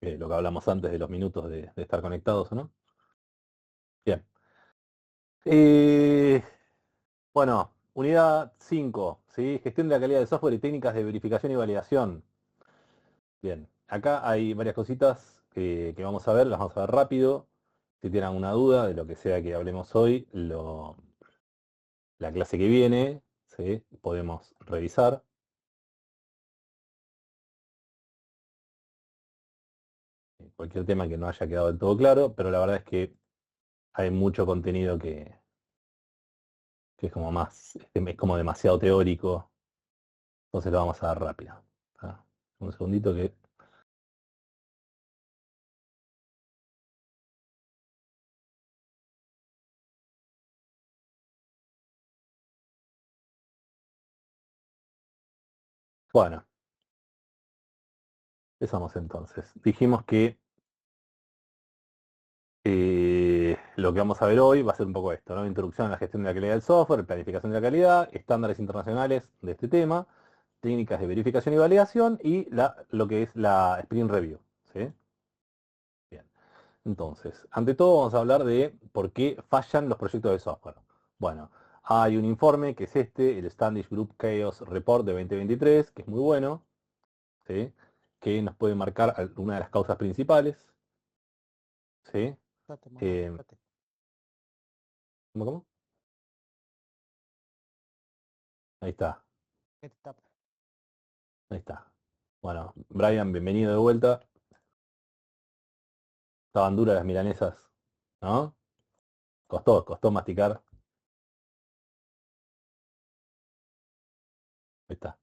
lo que hablamos antes de los minutos de estar conectados o no. Bien. Eh, bueno, unidad 5, ¿sí? Gestión de la calidad del software y técnicas de verificación y validación. Bien, acá hay varias cositas que vamos a ver, las vamos a ver rápido. Si tienen alguna duda de lo que sea que hablemos hoy, la clase que viene, ¿sí? Podemos revisar. Cualquier tema que no haya quedado del todo claro, pero la verdad es que hay mucho contenido que es como es como demasiado teórico, entonces lo vamos a dar rápido. ¿Ah? Un segundito que... Bueno, empezamos entonces. Dijimos que lo que vamos a ver hoy va a ser un poco esto, ¿no? Introducción a la gestión de la calidad del software, planificación de la calidad, estándares internacionales de este tema, técnicas de verificación y validación y lo que es la Sprint Review, ¿sí? Bien. Entonces, ante todo vamos a hablar de por qué fallan los proyectos de software. Bueno, hay un informe que es el Standish Group Chaos Report de 2023, que es muy bueno, ¿sí? Que nos puede marcar una de las causas principales, ¿sí? Espérate, mamá, Eh, espérate. ¿Cómo? Ahí está, ¿Qué te tapa? ahí está. Bueno, Brian, bienvenido de vuelta. Estaban duras las milanesas, ¿no? Costó masticar. Ahí está.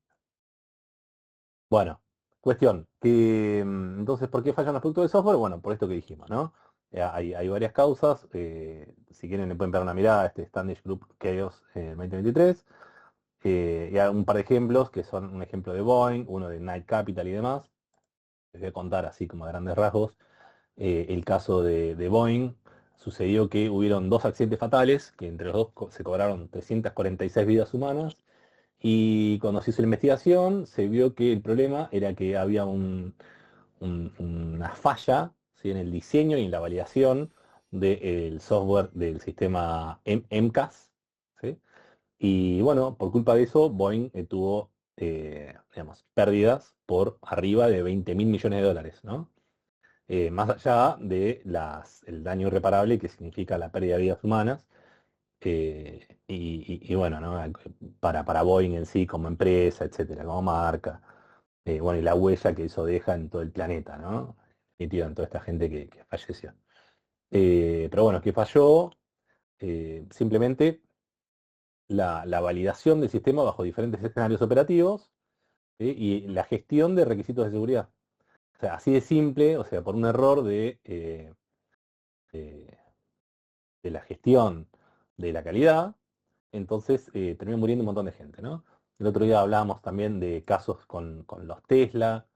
Bueno, cuestión, entonces, ¿por qué fallan los productos de software? Bueno, por esto que dijimos, ¿no? Hay varias causas, si quieren le pueden pegar una mirada a este Standish Group Chaos 2023, y hay un par de ejemplos, que son un ejemplo de Boeing, uno de Knight Capital y demás. Les voy a contar así como a grandes rasgos. El caso de Boeing, sucedió que hubieron dos accidentes fatales, que entre los dos se cobraron 346 vidas humanas, y cuando se hizo la investigación se vio que el problema era que había una falla, ¿sí? En el diseño y en la validación del software del sistema MCAS, ¿sí? Y bueno, por culpa de eso, Boeing tuvo, digamos, pérdidas por arriba de 20.000 millones de dólares, ¿no? Más allá de el daño irreparable que significa la pérdida de vidas humanas, y bueno, ¿no? Para Boeing en sí como empresa, etcétera, como marca, bueno, y la huella que eso deja en todo el planeta, ¿no? En toda esta gente que falleció. Pero bueno, que falló simplemente la validación del sistema bajo diferentes escenarios operativos, ¿sí? Y la gestión de requisitos de seguridad. O sea, así de simple, o sea, por un error eh, de la gestión de la calidad, entonces terminó muriendo un montón de gente, ¿no? El otro día hablábamos también de casos con los Tesla,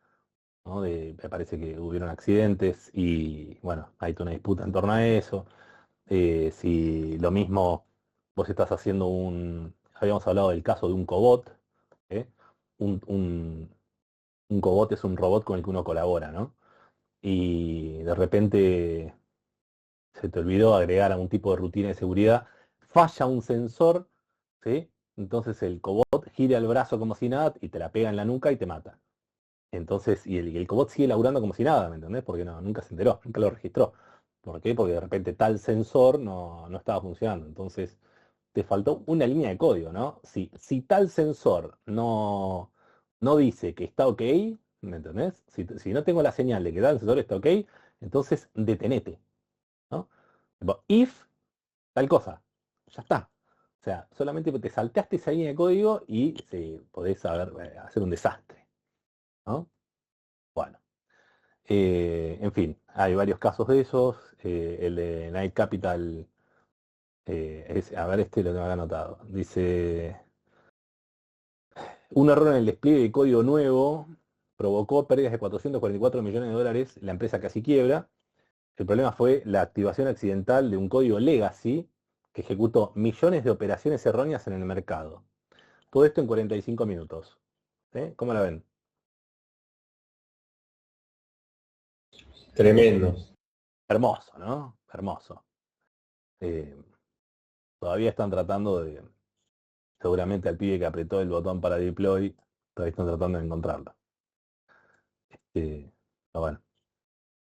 ¿no? Me parece que hubieron accidentes y bueno, hay toda una disputa en torno a eso. Si lo mismo vos estás haciendo habíamos hablado del caso de un cobot, ¿eh? Un, un, un cobot es un robot con el que uno colabora, ¿no? Y de repente se te olvidó agregar algún tipo de rutina de seguridad, falla un sensor, ¿sí? Entonces el cobot gira el brazo como si nada y te la pega en la nuca y te mata. Entonces, y el cobot sigue laburando como si nada, ¿me entendés? Porque nunca se enteró, nunca lo registró. ¿Por qué? Porque de repente tal sensor no estaba funcionando. Entonces, te faltó una línea de código, ¿no? Si tal sensor no dice que está ok, ¿me entendés? Si no tengo la señal de que tal sensor está ok, entonces detenete, ¿no? Tipo, if tal cosa, ya está. O sea, solamente te salteaste esa línea de código y podés hacer un desastre, ¿no? Bueno, en fin, hay varios casos de esos. El de Night Capital, a ver, lo tengo acá anotado. Dice, un error en el despliegue de código nuevo provocó pérdidas de 444 millones de dólares, la empresa casi quiebra. El problema fue la activación accidental de un código legacy que ejecutó millones de operaciones erróneas en el mercado. Todo esto en 45 minutos. ¿Cómo la ven? Tremendos. Hermoso, ¿no? Hermoso. Eh, Todavía están tratando de, seguramente al pibe que apretó el botón para deploy, todavía están tratando de encontrarlo. Pero bueno.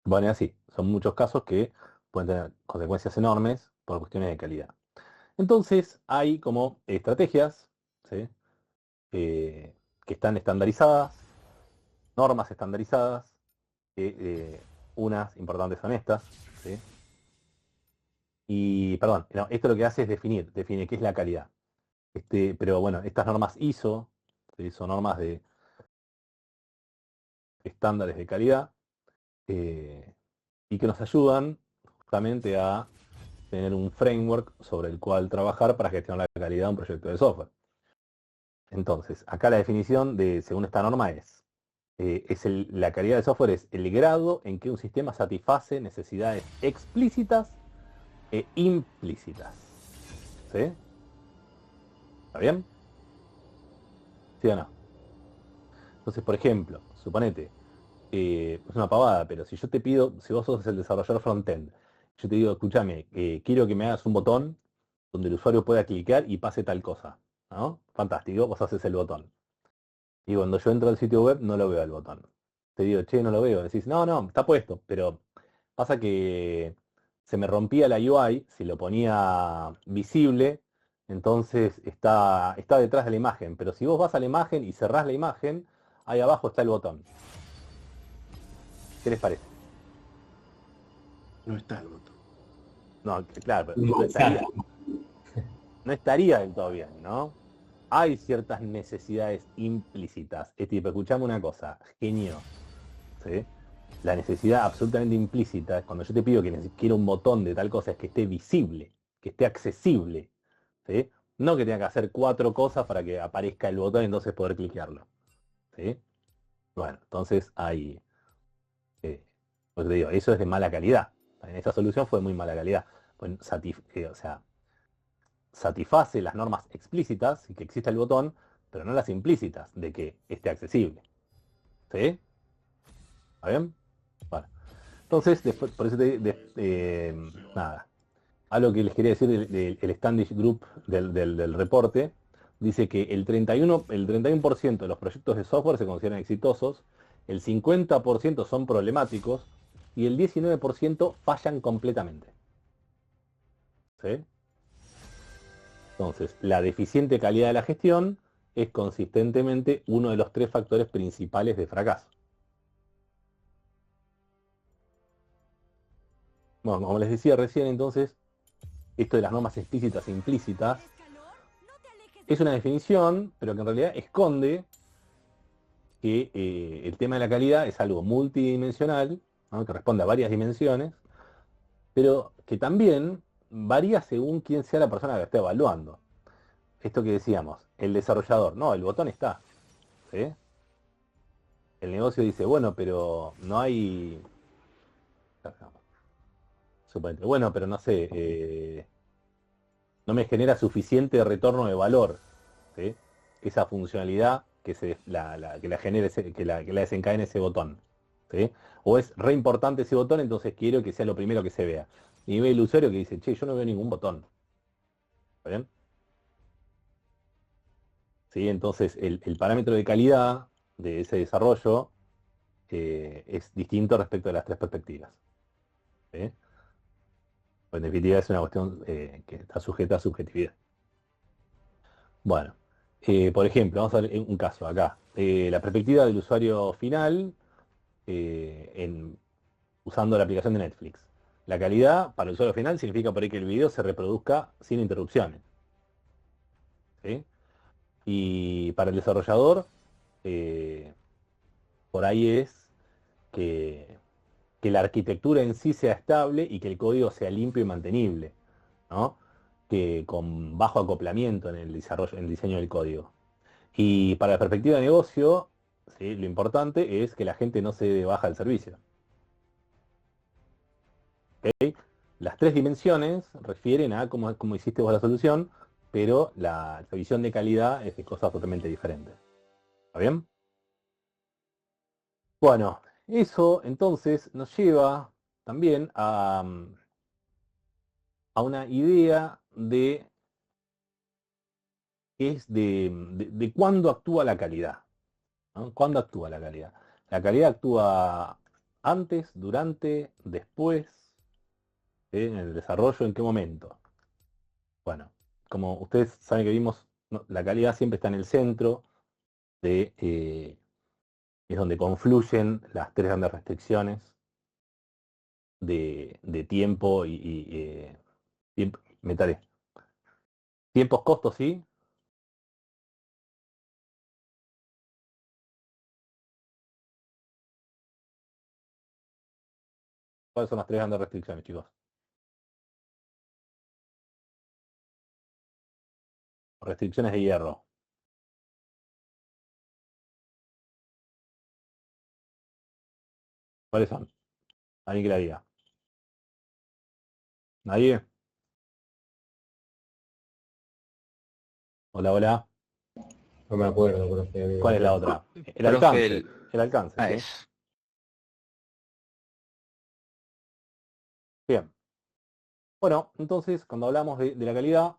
Bueno, y así, son muchos casos que pueden tener consecuencias enormes por cuestiones de calidad. Entonces, hay como estrategias, ¿sí? Eh, que están estandarizadas, normas estandarizadas, que unas importantes son estas, ¿sí? Y, perdón, no, esto lo que hace es define qué es la calidad. Pero bueno, estas normas ISO, ¿sí? Son normas de estándares de calidad, eh, y que nos ayudan justamente a tener un framework sobre el cual trabajar para gestionar la calidad de un proyecto de software. Entonces, acá la definición de, según esta norma la calidad del software es el grado en que un sistema satisface necesidades explícitas e implícitas. ¿Sí? ¿Está bien? ¿Sí o no? Entonces, por ejemplo, suponete, es una pavada, pero si yo te pido, si vos sos el desarrollador frontend, yo te digo, escúchame, quiero que me hagas un botón donde el usuario pueda clicar y pase tal cosa, ¿no? Fantástico, vos haces el botón. Y cuando yo entro al sitio web no lo veo el botón. Te digo, che, no lo veo. Decís, no, no, está puesto, pero pasa que se me rompía la UI, si lo ponía visible, entonces está detrás de la imagen. Pero si vos vas a la imagen y cerrás la imagen, ahí abajo está el botón. ¿Qué les parece? No está el botón. No, claro, pero No, exacto. no estaría del todo bien, ¿no? Hay ciertas necesidades implícitas. Es tipo, escuchame una cosa, genio, ¿sí? La necesidad absolutamente implícita, cuando yo te pido que quiero un botón de tal cosa, es que esté visible, que esté accesible, ¿sí? No que tenga que hacer 4 cosas para que aparezca el botón y entonces poder cliquearlo, ¿sí? Bueno, entonces hay, pues te digo, eso es de mala calidad. En esa solución fue de muy mala calidad. Bueno, o sea, satisface las normas explícitas y que exista el botón, pero no las implícitas de que esté accesible, ¿sí? ¿Está bien? Bueno, entonces, después, por eso nada. Algo que les quería decir del Standish Group del reporte, dice que el 31% de los proyectos de software se consideran exitosos, el 50% son problemáticos y el 19% fallan completamente. ¿Sí? Entonces, la deficiente calidad de la gestión es consistentemente uno de los 3 factores principales de fracaso. Bueno, como les decía recién, entonces, esto de las normas explícitas e implícitas es una definición, pero que en realidad esconde que el tema de la calidad es algo multidimensional, ¿no? Que responde a varias dimensiones, pero que también varía según quién sea la persona que esté evaluando. Esto que decíamos, el desarrollador, no, el botón está, ¿sí? El negocio dice, bueno, pero no hay, suponete, bueno, pero no sé, no me genera suficiente retorno de valor, ¿sí? Esa funcionalidad que la genere, que la desencadene ese botón, ¿sí? O es re importante ese botón, entonces quiero que sea lo primero que se vea. Y ve el usuario que dice, che, yo no veo ningún botón. ¿Está bien? ¿Sí? Entonces el parámetro de calidad de ese desarrollo es distinto respecto de las 3 perspectivas. ¿Sí? En definitiva es una cuestión que está sujeta a subjetividad. Bueno, por ejemplo, vamos a ver un caso acá. La perspectiva del usuario final usando la aplicación de Netflix. La calidad para el usuario final significa por ahí que el video se reproduzca sin interrupciones. ¿Sí? Y para el desarrollador, eh, por ahí es que, que la arquitectura en sí sea estable y que el código sea limpio y mantenible, ¿no? Que con bajo acoplamiento en el desarrollo, en el diseño del código. Y para la perspectiva de negocio, ¿sí? Lo importante es que la gente no se dé de baja del servicio. ¿Ok? Las 3 dimensiones refieren a cómo hiciste vos la solución, pero la visión de calidad es de cosas totalmente diferentes. ¿Está bien? Bueno, Eso entonces nos lleva también a una idea de de cuándo actúa la calidad, ¿no? ¿Cuándo actúa la calidad? La calidad actúa antes, durante, después, en el desarrollo, ¿en qué momento? Bueno, como ustedes saben que vimos, ¿no? La calidad siempre está en el centro es donde confluyen las tres grandes restricciones de tiempo me tardé. Tiempos, costos, ¿sí? ¿Cuáles son las tres grandes restricciones, chicos? Restricciones de hierro. ¿Cuáles son? ¿Alguien que la diga? ¿Nadie? Hola, hola. No me acuerdo, profe. ¿Cuál es la otra? El Profe, alcance. El alcance, ¿sí? es. Bien. Bueno, entonces, cuando hablamos de la calidad,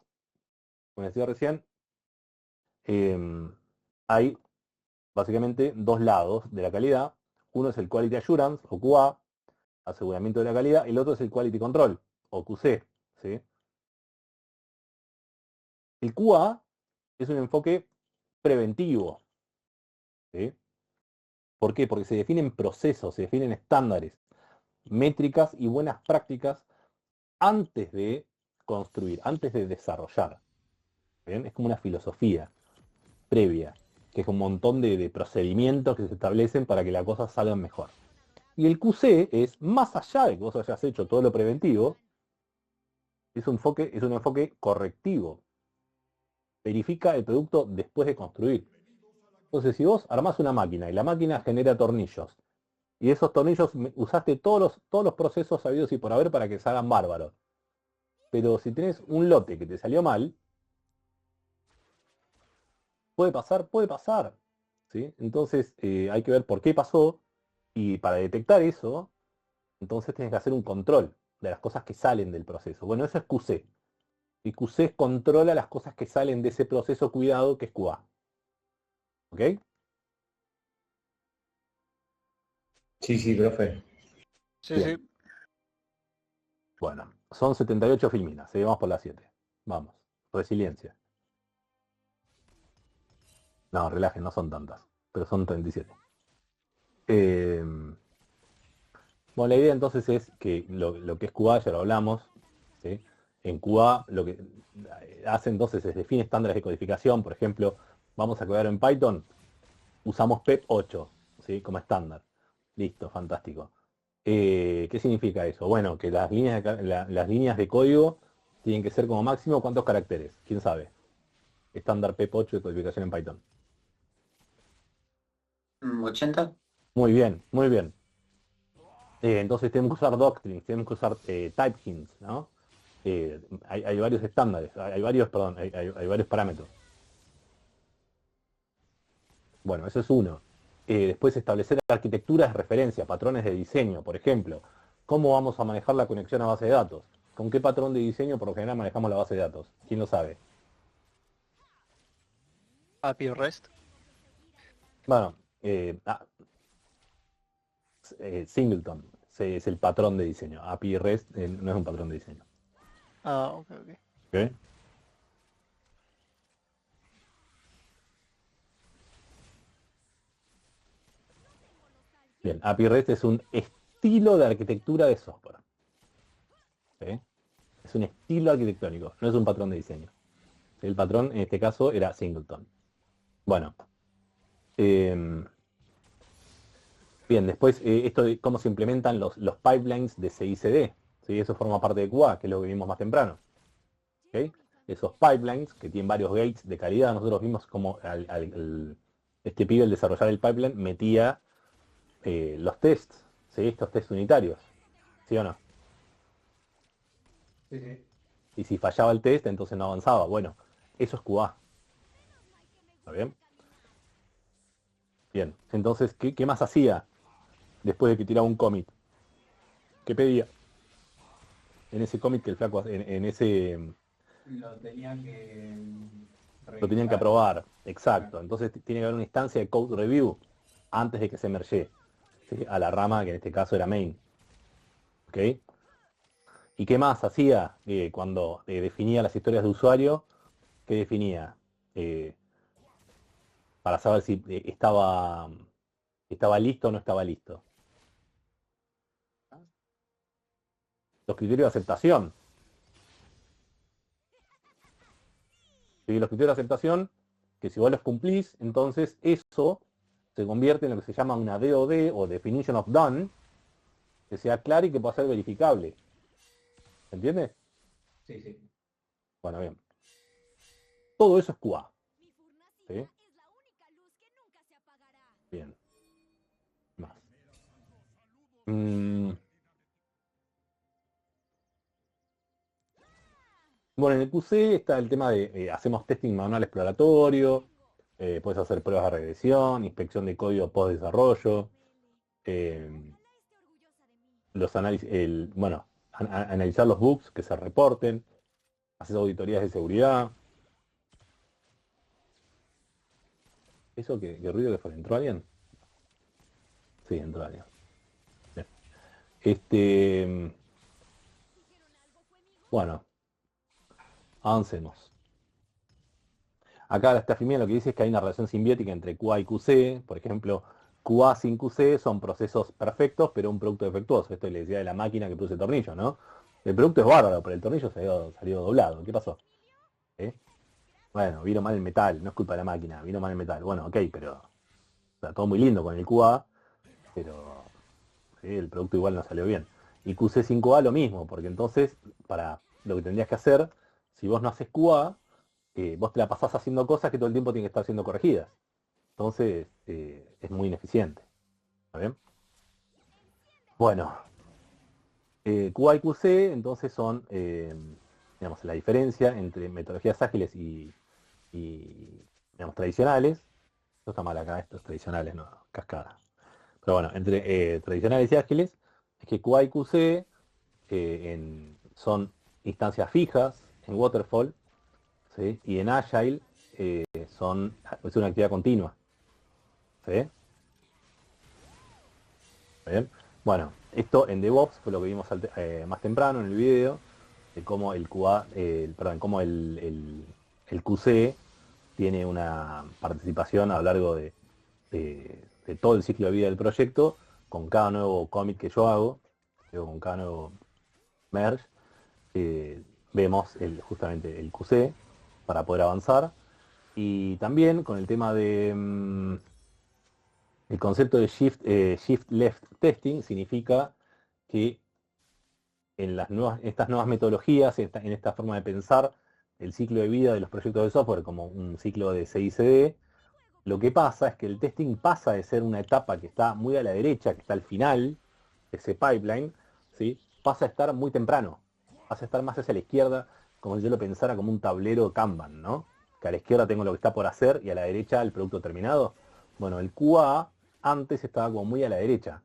como decía recién, hay básicamente dos lados de la calidad. Uno es el Quality Assurance, o QA, aseguramiento de la calidad, y el otro es el Quality Control, o QC, ¿sí? El QA es un enfoque preventivo, ¿sí? ¿Por qué? Porque se definen procesos, se definen estándares, métricas y buenas prácticas antes de construir, antes de desarrollar. ¿Bien? Es como una filosofía previa, que es un montón de procedimientos que se establecen para que las cosas salgan mejor. Y el QC es, más allá de que vos hayas hecho todo lo preventivo, es un enfoque correctivo. Verifica el producto después de construir. Entonces, si vos armás una máquina y la máquina genera tornillos, y esos tornillos usaste todos los procesos sabidos y por haber para que salgan bárbaros, pero si tenés un lote que te salió mal, puede pasar, ¿sí? Entonces hay que ver por qué pasó y para detectar eso, entonces tienes que hacer un control de las cosas que salen del proceso. Bueno, eso es QC. Y QC controla las cosas que salen de ese proceso cuidado que es QA. ¿Ok? Sí, profe. Sí, Bien. sí. Bueno, son 78 filminas. Seguimos por las 7. Vamos. Resiliencia. No, relajen, no son tantas. Pero son 37. Eh, bueno, la idea entonces es que lo que es QA ya lo hablamos, ¿sí? En QA lo que hace entonces es define estándares de codificación, por ejemplo, vamos a codar en Python, usamos PEP 8, ¿sí? Como estándar. Listo, fantástico. ¿Qué significa eso? Bueno, que las líneas de código tienen que ser como máximo ¿cuántos caracteres? ¿Quién sabe? Estándar PEP 8 de codificación en Python. 80. Muy bien, muy bien. Entonces tenemos que usar doctrines, tenemos que usar type hints, ¿no? Hay varios estándares, hay varios, perdón, hay varios parámetros. Bueno, eso es uno. Después establecer arquitecturas de referencia, patrones de diseño, por ejemplo. ¿Cómo vamos a manejar la conexión a base de datos? ¿Con qué patrón de diseño por lo general manejamos la base de datos? ¿Quién lo sabe? API REST. Bueno, Singleton es el patrón de diseño. API REST no es un patrón de diseño. Ah, ok, ok. ¿Ok? Bien, API REST es un estilo de arquitectura de software. ¿Sí? Es un estilo arquitectónico, no es un patrón de diseño. El patrón en este caso era Singleton. Bueno, eh, bien, después esto de cómo se implementan los pipelines de CI/CD. ¿Sí? Eso forma parte de QA, que es lo que vimos más temprano. ¿Okay? Esos pipelines que tienen varios gates de calidad, nosotros vimos como este pibe al desarrollar el pipeline metía los tests, ¿sí? Estos tests unitarios, ¿sí o no? Sí, sí. Y si fallaba el test, entonces no avanzaba. Bueno, eso es QA. ¿Está bien? Bien, entonces, ¿qué más hacía? después de que tiraba un commit. ¿Qué pedía? En ese commit que el flaco, en ese, Lo tenían que lo tenían que revisar. aprobar. Exacto. Entonces tiene que haber una instancia de code review antes de que se merge, ¿sí? A la rama que en este caso era main. ¿Ok? ¿Y qué más hacía cuando definía las historias de usuario? ¿Qué definía? Eh, para saber si estaba listo o no estaba listo. Los criterios de aceptación. ¿Sí? Los criterios de aceptación, que si vos los cumplís, entonces eso se convierte en lo que se llama una DOD o Definition of Done, que sea clara y que pueda ser verificable. ¿Se entiende? Sí, sí. Bueno, bien. Todo eso es QA. ¿Sí? Bien. Más. Bueno, en el QC está el tema de hacemos testing manual exploratorio, puedes hacer pruebas de regresión, inspección de código post desarrollo, los análisis, bueno, analizar los bugs que se reporten, hacer auditorías de seguridad. ¿Eso qué ruido que fue? ¿Entró alguien? Sí, entró alguien. Bien. Bueno, avancemos. Acá la estafimia lo que dice es que hay una relación simbiótica entre QA y QC. Por ejemplo, QA sin QC son procesos perfectos, pero un producto defectuoso. Esto le decía de la máquina que produce tornillos, ¿no? El producto es bárbaro, pero el tornillo salió doblado. ¿Qué pasó? ¿Eh? Bueno, vino mal el metal, no es culpa de la máquina, vino mal el metal. Bueno, ok, pero o sea, todo muy lindo con el QA, pero ¿sí? El producto igual no salió bien. Y QC5A lo mismo, porque entonces, para lo que tendrías que hacer, si vos no haces QA, vos te la pasás haciendo cosas que todo el tiempo tienen que estar siendo corregidas. Entonces, es muy ineficiente. ¿Está bien? Bueno, QA y QC entonces son, digamos, la diferencia entre metodologías ágiles digamos, tradicionales. Esto está mal acá, estos tradicionales, no, cascada. Pero bueno, entre tradicionales y ágiles, es que QA y QC son instancias fijas en Waterfall, ¿sí? Y en Agile es una actividad continua. ¿Sí? ¿Bien? Bueno, esto en DevOps fue lo que vimos más temprano en el video, de cómo el QA, perdón, cómo el QC tiene una participación a lo largo de todo el ciclo de vida del proyecto, con cada nuevo commit que yo hago, con cada nuevo merge, vemos justamente el QC para poder avanzar. Y también con el tema de el concepto de shift left testing significa que en estas nuevas metodologías, en esta forma de pensar el ciclo de vida de los proyectos de software como un ciclo de CI/CD, lo que pasa es que el testing pasa de ser una etapa que está muy a la derecha, que está al final de ese pipeline, ¿sí? Pasa a estar muy temprano, pasa a estar más hacia la izquierda, como si yo lo pensara como un tablero Kanban, ¿no? Que a la izquierda tengo lo que está por hacer y a la derecha el producto terminado. Bueno, el QA antes estaba como muy a la derecha.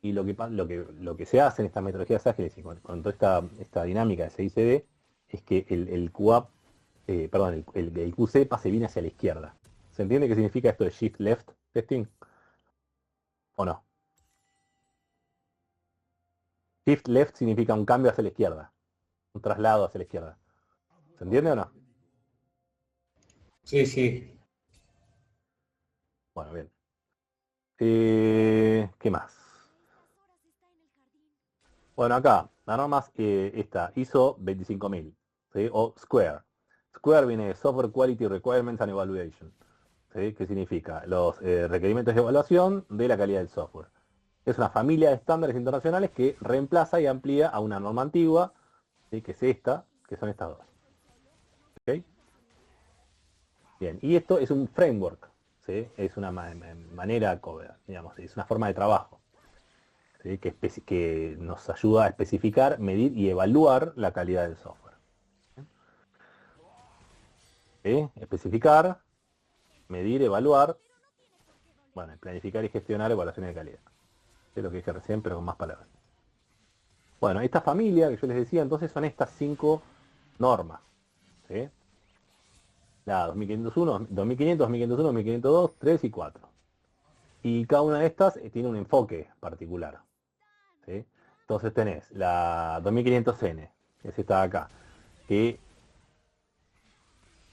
Y lo que se hace en estas metodologías ágiles y con toda esta dinámica de CICD es que el QA, perdón, el QC pase bien hacia la izquierda. ¿Se entiende qué significa esto de shift left testing? ¿O no? Shift left significa un cambio hacia la izquierda, un traslado hacia la izquierda. ¿Se entiende o no? Sí, sí. Bueno, bien. ¿Qué más? Bueno, acá, la norma esta, ISO 25000, ¿sí? O Square. Square viene de Software Quality Requirements and Evaluation. ¿Sí? ¿Qué significa? Los requerimientos de evaluación de la calidad del software. Es una familia de estándares internacionales que reemplaza y amplía a una norma antigua, ¿sí? Que es esta, que son estas dos. ¿Ok? Bien, y esto es un framework, ¿sí? Es una manera, digamos, es una forma de trabajo, ¿sí? Que nos ayuda a especificar, medir y evaluar la calidad del software. ¿Sí? Especificar, medir, evaluar, bueno, planificar y gestionar evaluaciones de calidad. Es lo que dije recién, pero con más palabras. Bueno, esta familia que yo les decía, entonces son estas 5 normas. ¿Sí? La 2501, 2500, 2501, 2502, 3 y 4. Y cada una de estas tiene un enfoque particular. ¿Sí? Entonces tenés la 2500N, que es esta de acá, que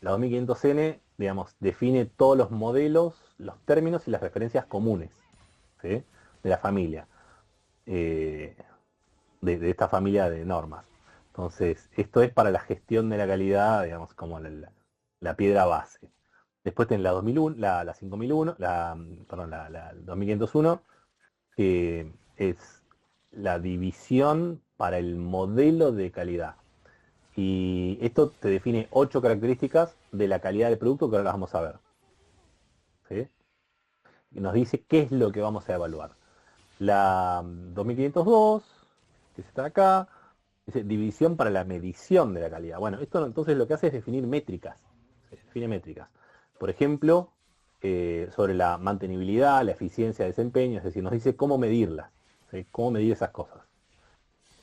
la 2500N, digamos, define todos los modelos, los términos y las referencias comunes, ¿sí? De la familia, de esta familia de normas. Entonces, esto es para la gestión de la calidad, digamos, como la piedra base. Después tenés la 2001, la 5001, perdón, la 2501, que es la división para el modelo de calidad. Y esto te define 8 características de la calidad del producto que ahora las vamos a ver. ¿Sí? Y nos dice qué es lo que vamos a evaluar. La 2502, que está acá, dice división para la medición de la calidad. Bueno, esto entonces lo que hace es definir métricas. Se define métricas. Por ejemplo, sobre la mantenibilidad, la eficiencia, desempeño, es decir, nos dice cómo medirlas, ¿sí? Cómo medir esas cosas.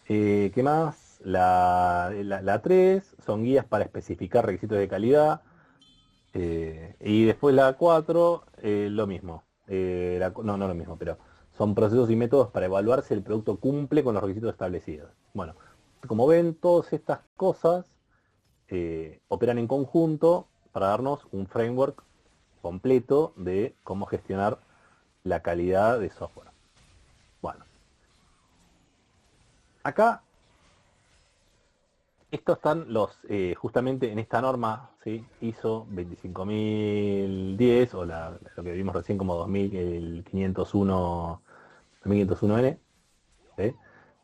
¿Qué más? La 3 son guías para especificar requisitos de calidad. Y después la 4, lo mismo. No lo mismo, pero son procesos y métodos para evaluar si el producto cumple con los requisitos establecidos. Bueno, como ven, todas estas cosas operan en conjunto para darnos un framework completo de cómo gestionar la calidad de software. Bueno, acá estos están justamente en esta norma, ¿sí? ISO 25010, o lo que vimos recién como 2501N, ¿sí?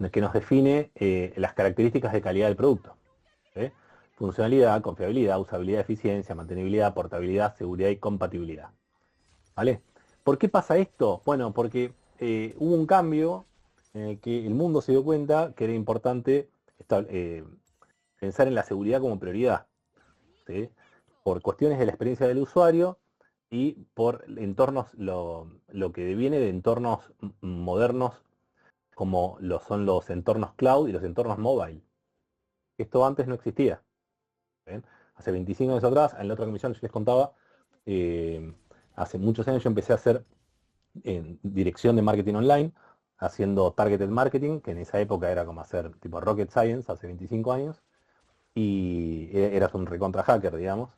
Que nos define las características de calidad del producto. ¿Sí? Funcionalidad, confiabilidad, usabilidad, eficiencia, mantenibilidad, portabilidad, seguridad y compatibilidad. ¿Vale? ¿Por qué pasa esto? Bueno, porque hubo un cambio en el que el mundo se dio cuenta que era importante pensar en la seguridad como prioridad, ¿sí? Por cuestiones de la experiencia del usuario y por entornos, lo que viene de entornos modernos como lo son los entornos cloud y los entornos mobile. Esto antes no existía. ¿Ven? Hace 25 años atrás, en la otra comisión yo les contaba, hace muchos años yo empecé a hacer en dirección de marketing online, haciendo targeted marketing, que en esa época era como hacer tipo rocket science, hace 25 años, y eras un recontra hacker, digamos.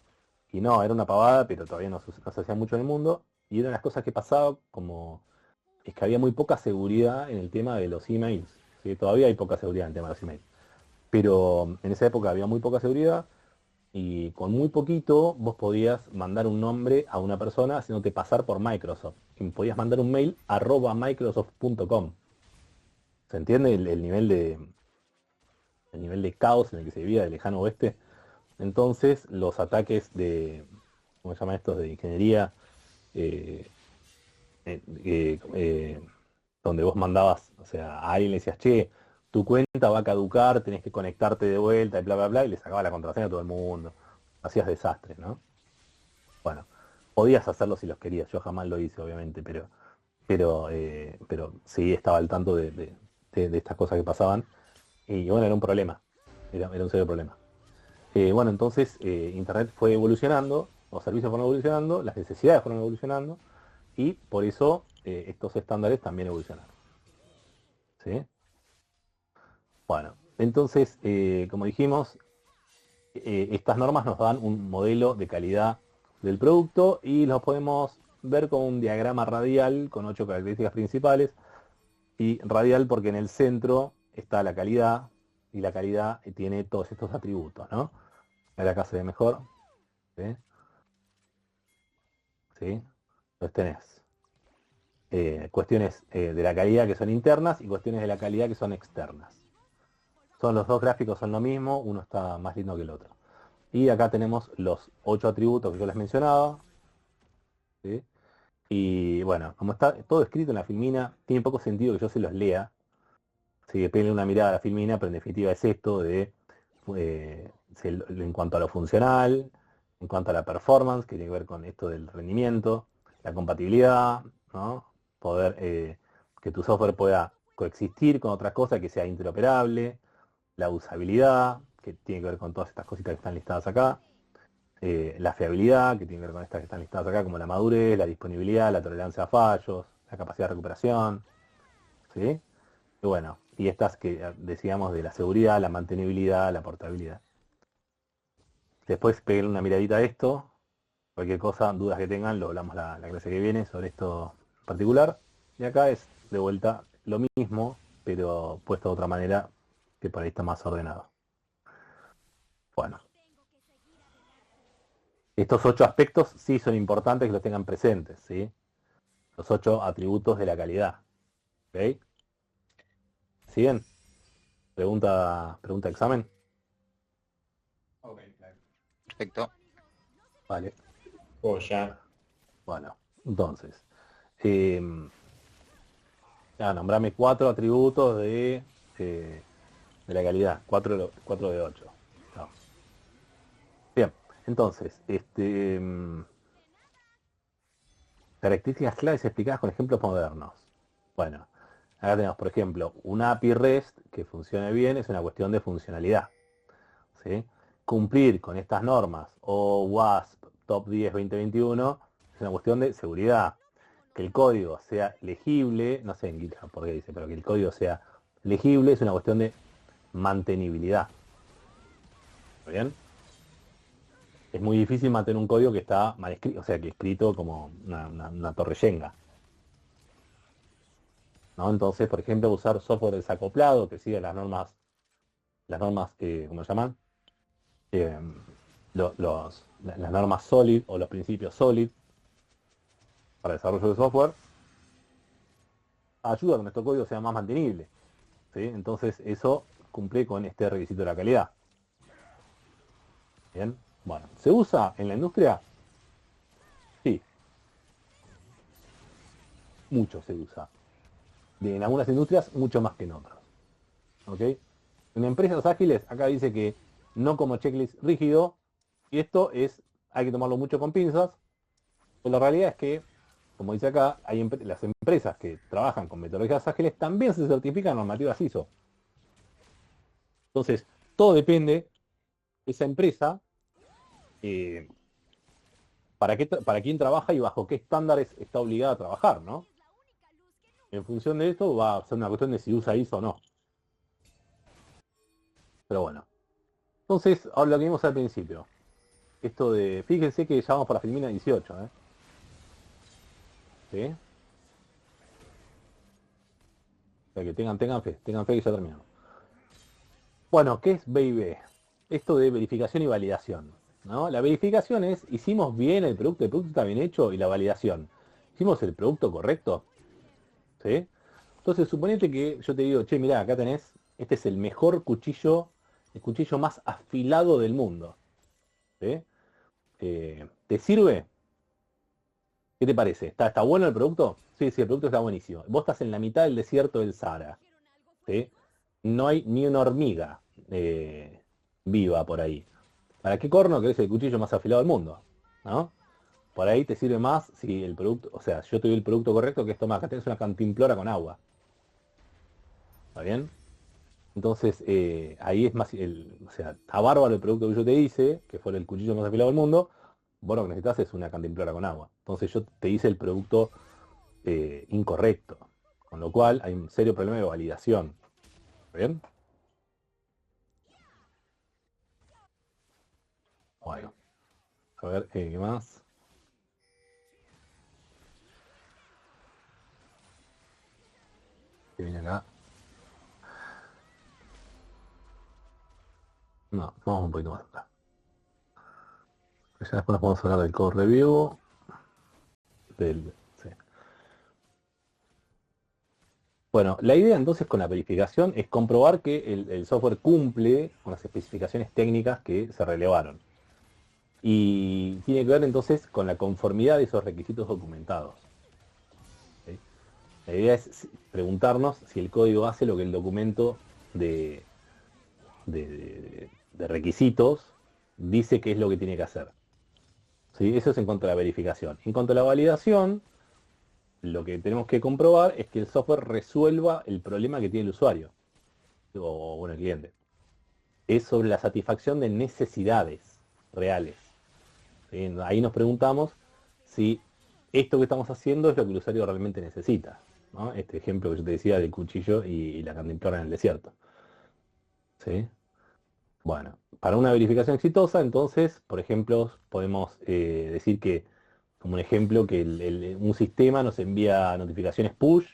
Y no, era una pavada, pero todavía no se hacía mucho en el mundo. Y una de las cosas que pasaba como es que había muy poca seguridad en el tema de los emails. ¿Sí? Todavía hay poca seguridad en el tema de los emails. Pero en esa época había muy poca seguridad y con muy poquito vos podías mandar un nombre a una persona haciéndote pasar por Microsoft. Y podías mandar un mail @microsoft.com. ¿Se entiende el nivel de caos en el que se vivía del lejano oeste? Entonces, los ataques ¿cómo se llama estos? De ingeniería, eh, eh, eh, eh, donde vos mandabas, o sea, a alguien le decías, che, tu cuenta va a caducar, tenés que conectarte de vuelta, y bla, bla, bla, y le sacaba la contraseña a todo el mundo. Hacías desastres, ¿no? Bueno, podías hacerlo si los querías, yo jamás lo hice, obviamente, pero sí estaba al tanto de estas cosas que pasaban. Y bueno, era un problema, era un serio problema. Bueno, entonces Internet fue evolucionando, los servicios fueron evolucionando, las necesidades fueron evolucionando, y por eso estos estándares también evolucionaron. ¿Sí? Bueno, entonces, como dijimos, estas normas nos dan un modelo de calidad del producto y los podemos ver con un diagrama radial con 8 características principales. Y radial porque en el centro está la calidad, y la calidad tiene todos estos atributos, ¿no? Ahora acá se ve mejor. ¿Sí? ¿Sí? Entonces tenés cuestiones de la calidad que son internas y cuestiones de la calidad que son externas. Los dos gráficos son lo mismo, uno está más lindo que el otro. Y acá tenemos los 8 atributos que yo les mencionaba. ¿Sí? Y bueno, como está todo escrito en la filmina, tiene poco sentido que yo se los lea. Sí, peguen una mirada a la filmina, pero en definitiva es esto en cuanto a lo funcional, en cuanto a la performance, que tiene que ver con esto del rendimiento, la compatibilidad, ¿no? Poder que tu software pueda coexistir con otras cosas, que sea interoperable, la usabilidad, que tiene que ver con todas estas cositas que están listadas acá, la fiabilidad, que tiene que ver con estas que están listadas acá, como la madurez, la disponibilidad, la tolerancia a fallos, la capacidad de recuperación, ¿sí? Y bueno, y estas que decíamos de la seguridad, la mantenibilidad, la portabilidad. Después peguen una miradita a esto, cualquier cosa, dudas que tengan, lo hablamos la clase que viene sobre esto en particular. Y acá es de vuelta lo mismo, pero puesto de otra manera, que por ahí está más ordenado. Bueno. Estos 8 aspectos sí son importantes que los tengan presentes, ¿sí? Los 8 atributos de la calidad. ¿Ok? ¿Siguen? Pregunta examen. Ok, claro. Perfecto. Vale. Ya. Bueno, entonces. Nombrame 4 atributos de la calidad. 4 de 8. No. Bien, entonces, características claves explicadas con ejemplos modernos. Bueno, acá tenemos, por ejemplo, un API REST que funcione bien es una cuestión de funcionalidad. ¿Sí? Cumplir con estas normas o WASP Top 10 2021 es una cuestión de seguridad. Que el código sea legible, no sé en GitHub por qué dice, pero que el código sea legible es una cuestión de mantenibilidad. ¿Está bien? Es muy difícil mantener un código que está mal escrito, o sea, que escrito como una torre Shenga. ¿No? Entonces, por ejemplo, usar software desacoplado que siga las normas, ¿cómo se llaman? Eh, las normas SOLID o los principios SOLID para desarrollo de software, ayuda a que nuestro código sea más mantenible. ¿Sí? Entonces eso cumple con este requisito de la calidad. Bien, bueno, ¿se usa en la industria? Sí, mucho se usa. En algunas industrias mucho más que en otras. ¿Ok? En empresas ágiles, acá dice que no como checklist rígido, y esto hay que tomarlo mucho con pinzas, pero la realidad es que, como dice acá, las empresas que trabajan con metodologías ágiles también se certifican normativas ISO. Entonces, todo depende de esa empresa, eh, para quién trabaja y bajo qué estándares está obligada a trabajar, ¿no? En función de esto va a ser una cuestión de si usa ISO o no. Pero bueno. Entonces, ahora lo que vimos al principio. Esto de, fíjense que ya vamos para Filmina 18, ¿eh? ¿Sí? O sea que tengan fe que ya terminamos. Bueno, ¿qué es B&B? Esto de verificación y validación, ¿no? La verificación es, hicimos bien el producto está bien hecho, y la validación, ¿hicimos el producto correcto? ¿Sí? Entonces, suponete que yo te digo, che, mirá, acá tenés, este es el mejor cuchillo, el cuchillo más afilado del mundo. ¿Sí? ¿Te sirve? ¿Qué te parece? ¿Está bueno el producto? Sí, sí, el producto está buenísimo. Vos estás en la mitad del desierto del Sahara. ¿Sí? No hay ni una hormiga viva por ahí. ¿Para qué corno querés el cuchillo más afilado del mundo? ¿No? Por ahí te sirve más si el producto, o sea, si yo te doy el producto correcto, que es tomar, acá tenés una cantimplora con agua. ¿Está bien? Entonces, ahí es más, o sea, está bárbaro el producto que yo te hice, que fue el cuchillo más afilado del mundo, vos lo que necesitas es una cantimplora con agua. Entonces yo te hice el producto incorrecto, con lo cual hay un serio problema de validación. ¿Está bien? Bueno, a ver, ¿qué más? ¿Qué viene acá? No, vamos un poquito más acá. Ya después nos podemos hablar del code review. Sí. Bueno, la idea entonces con la verificación es comprobar que el software cumple con las especificaciones técnicas que se relevaron. Y tiene que ver entonces con la conformidad de esos requisitos documentados. ¿Sí? La idea es preguntarnos si el código hace lo que el documento de, de requisitos dice que es lo que tiene que hacer. ¿Sí? Eso es en cuanto a la verificación. En cuanto a la validación, lo que tenemos que comprobar es que el software resuelva el problema que tiene el usuario, o bueno, el cliente. Es sobre la satisfacción de necesidades reales. ¿Sí? Ahí nos preguntamos si esto que estamos haciendo es lo que el usuario realmente necesita, ¿no? Este ejemplo que yo te decía del cuchillo y la cantimplora en el desierto. ¿Sí? Bueno, para una verificación exitosa, entonces, por ejemplo, podemos decir que, como un ejemplo, que un sistema nos envía notificaciones push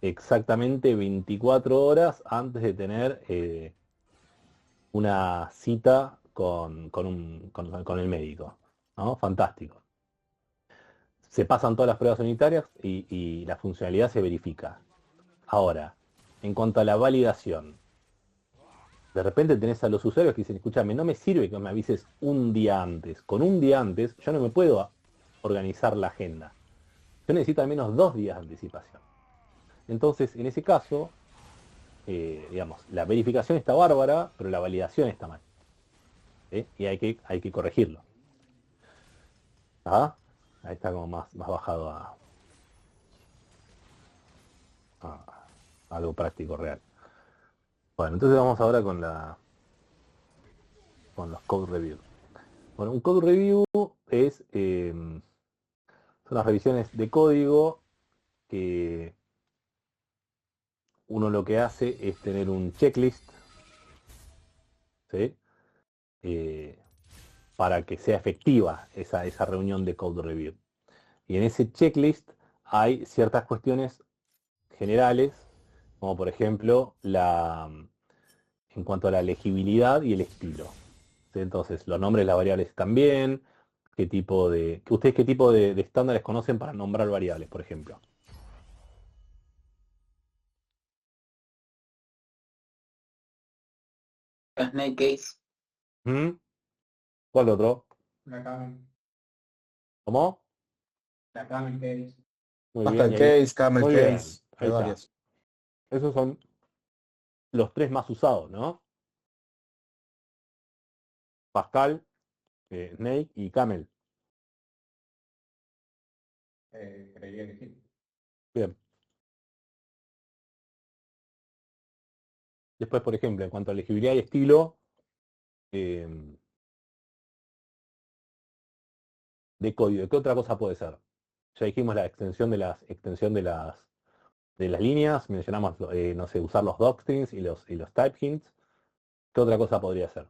exactamente 24 horas antes de tener una cita con el médico, ¿no? Fantástico. Se pasan todas las pruebas unitarias y la funcionalidad se verifica. Ahora, en cuanto a la validación, de repente tenés a los usuarios que dicen, escúchame, no me sirve que me avises un día antes. Con un día antes yo no me puedo organizar la agenda. Yo necesito al menos 2 días de anticipación. Entonces, en ese caso, digamos, la verificación está bárbara, pero la validación está mal. ¿Sí? Y hay que corregirlo. ¿Ah? Ahí está como más bajado a algo práctico real. Bueno, entonces vamos ahora con los code reviews. Bueno, un code review son las revisiones de código que uno lo que hace es tener un checklist, ¿sí? Para que sea efectiva esa reunión de code review. Y en ese checklist hay ciertas cuestiones generales, como por ejemplo en cuanto a la legibilidad y el estilo. ¿Sí? Entonces, los nombres de las variables están bien, ¿ustedes qué tipo de estándares conocen para nombrar variables, por ejemplo? Snake Case. ¿Mm? ¿Cuál otro? La camel. ¿Cómo? La camel case. Muy bien, Pascal y ahí, Case, Camel muy bien, Case, hay ahí está. varias. Esos son los tres más usados, ¿no? Pascal, Snake y Camel. Creería que sí. Bien. Después, por ejemplo, en cuanto a legibilidad y estilo, eh, de código, ¿qué otra cosa puede ser? Ya dijimos la extensión de las líneas, mencionamos, no sé, usar los docstrings y los type hints. ¿Qué otra cosa podría ser?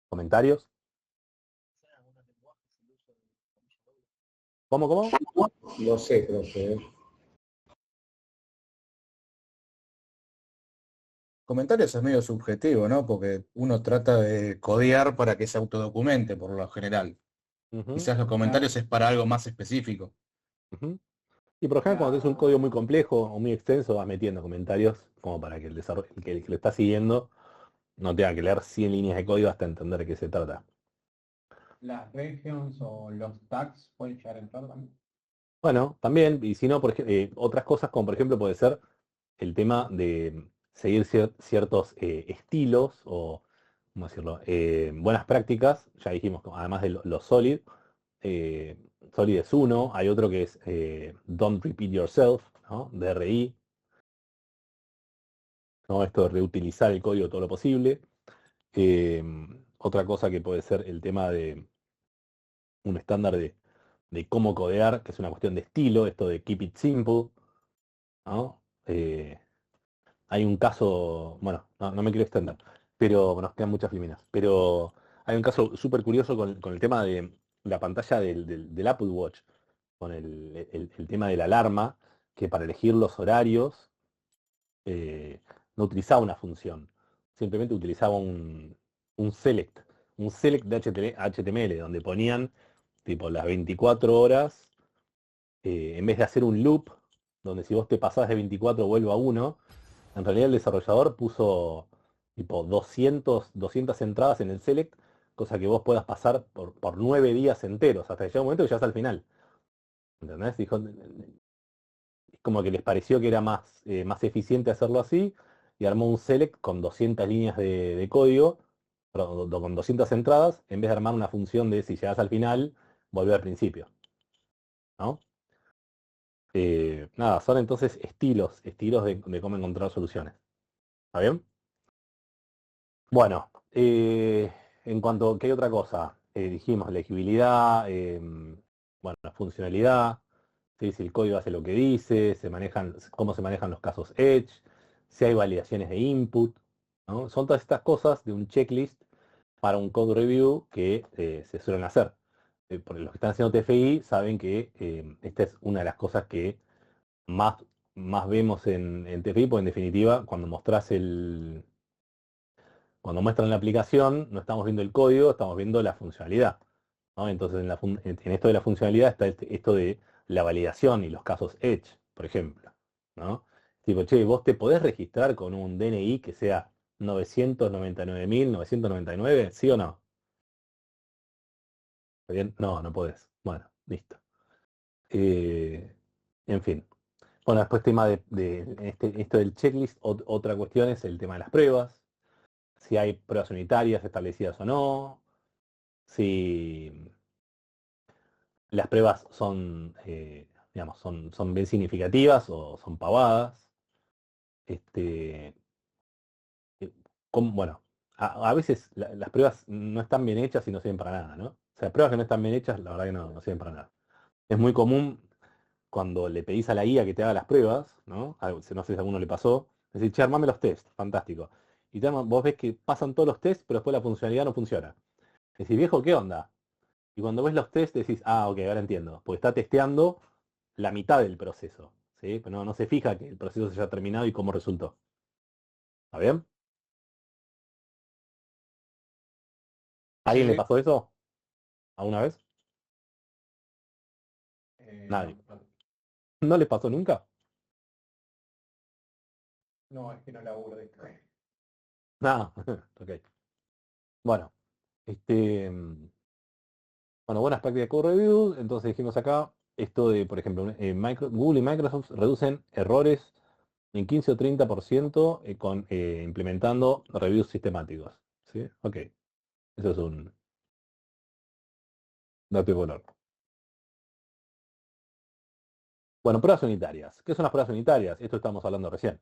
¿Comentarios? ¿Cómo? Lo sé, profe. Comentarios es medio subjetivo, ¿no? Porque uno trata de codear para que se autodocumente, por lo general. Ujú, Quizás los comentarios es para algo más específico. ujú. Y por ejemplo, cuando es un código muy complejo o muy extenso, vas metiendo comentarios como para que el que lo está siguiendo no tenga que leer 100 líneas de código hasta entender de qué se trata. Las regions o los tags pueden llegar a entrar también. Bueno, también, y si no, otras cosas como por ejemplo puede ser el tema de seguir ciertos estilos o, ¿cómo decirlo? Buenas prácticas, ya dijimos, además de los Solid. eh, Solid es uno, hay otro que es Don't Repeat Yourself, ¿no? DRI, ¿no? Esto de reutilizar el código todo lo posible. Eh, Otra cosa que puede ser el tema de un estándar de cómo codear, que es una cuestión de estilo, esto de keep it simple, ¿no? Hay un caso, bueno, no me quiero extender, pero nos quedan muchas filminas, pero hay un caso súper curioso con el tema de la pantalla del Apple Watch, con el tema de la alarma, que para elegir los horarios no utilizaba una función, simplemente utilizaba un select de HTML, donde ponían tipo las 24 horas, en vez de hacer un loop, donde si vos te pasás de 24 vuelvo a 1, en realidad el desarrollador puso tipo 200 entradas en el select, cosa que vos puedas pasar por 9 días enteros, hasta que llega un momento que ya está al final. ¿Entendés? Dijo, es como que les pareció que era más eficiente hacerlo así, y armó un select con 200 líneas de código, con 200 entradas, en vez de armar una función de si llegas al final, volver al principio, ¿no? Nada, son entonces estilos de cómo encontrar soluciones. ¿Está bien? Bueno, en cuanto, ¿qué hay otra cosa? Dijimos legibilidad, bueno, funcionalidad, ¿sí? Si el código hace lo que dice, cómo se manejan los casos Edge, si hay validaciones de input, ¿no? Son todas estas cosas de un checklist para un code review que se suelen hacer. Porque los que están haciendo TFI saben que esta es una de las cosas que más, más vemos en TFI, porque en definitiva, cuando muestran la aplicación, no estamos viendo el código, estamos viendo la funcionalidad, ¿no? Entonces, en esto de la funcionalidad está esto de la validación y los casos Edge, por ejemplo, ¿no? Tipo, che, vos te podés registrar con un DNI que sea 999.999, ¿sí o no? ¿Está bien? No, no podés. Bueno, listo. Eh, en fin. Bueno, después tema esto del checklist, otra cuestión es el tema de las pruebas, si hay pruebas unitarias establecidas o no, si las pruebas son, digamos, son bien significativas o son pavadas. Este, bueno, a veces las pruebas no están bien hechas y no sirven para nada, ¿no? O sea, pruebas que no están bien hechas, la verdad que no sirven para nada. Es muy común cuando le pedís a la guía que te haga las pruebas, ¿no? No sé si a alguno le pasó, decir, che, armame los tests, fantástico. Y vos ves que pasan todos los tests, pero después la funcionalidad no funciona. Decís, viejo, ¿qué onda? Y cuando ves los tests decís, ah, ok, ahora entiendo. Porque está testeando la mitad del proceso, ¿sí? Pero no se fija que el proceso se haya terminado y cómo resultó. ¿Está bien? ¿A Sí, alguien le sí. pasó eso? ¿Alguna vez? Nadie. No, ¿No les pasó nunca? no, es que no laburo de esto. Nada. Ok. Bueno, este, buenas prácticas de code review. Entonces dijimos acá, esto de, por ejemplo, Google y Microsoft reducen errores en 15 o 30% implementando reviews sistemáticos. ¿Sí? Ok. Eso es un dato de color. Bueno, pruebas unitarias. ¿Qué son las pruebas unitarias? Esto estamos hablando recién.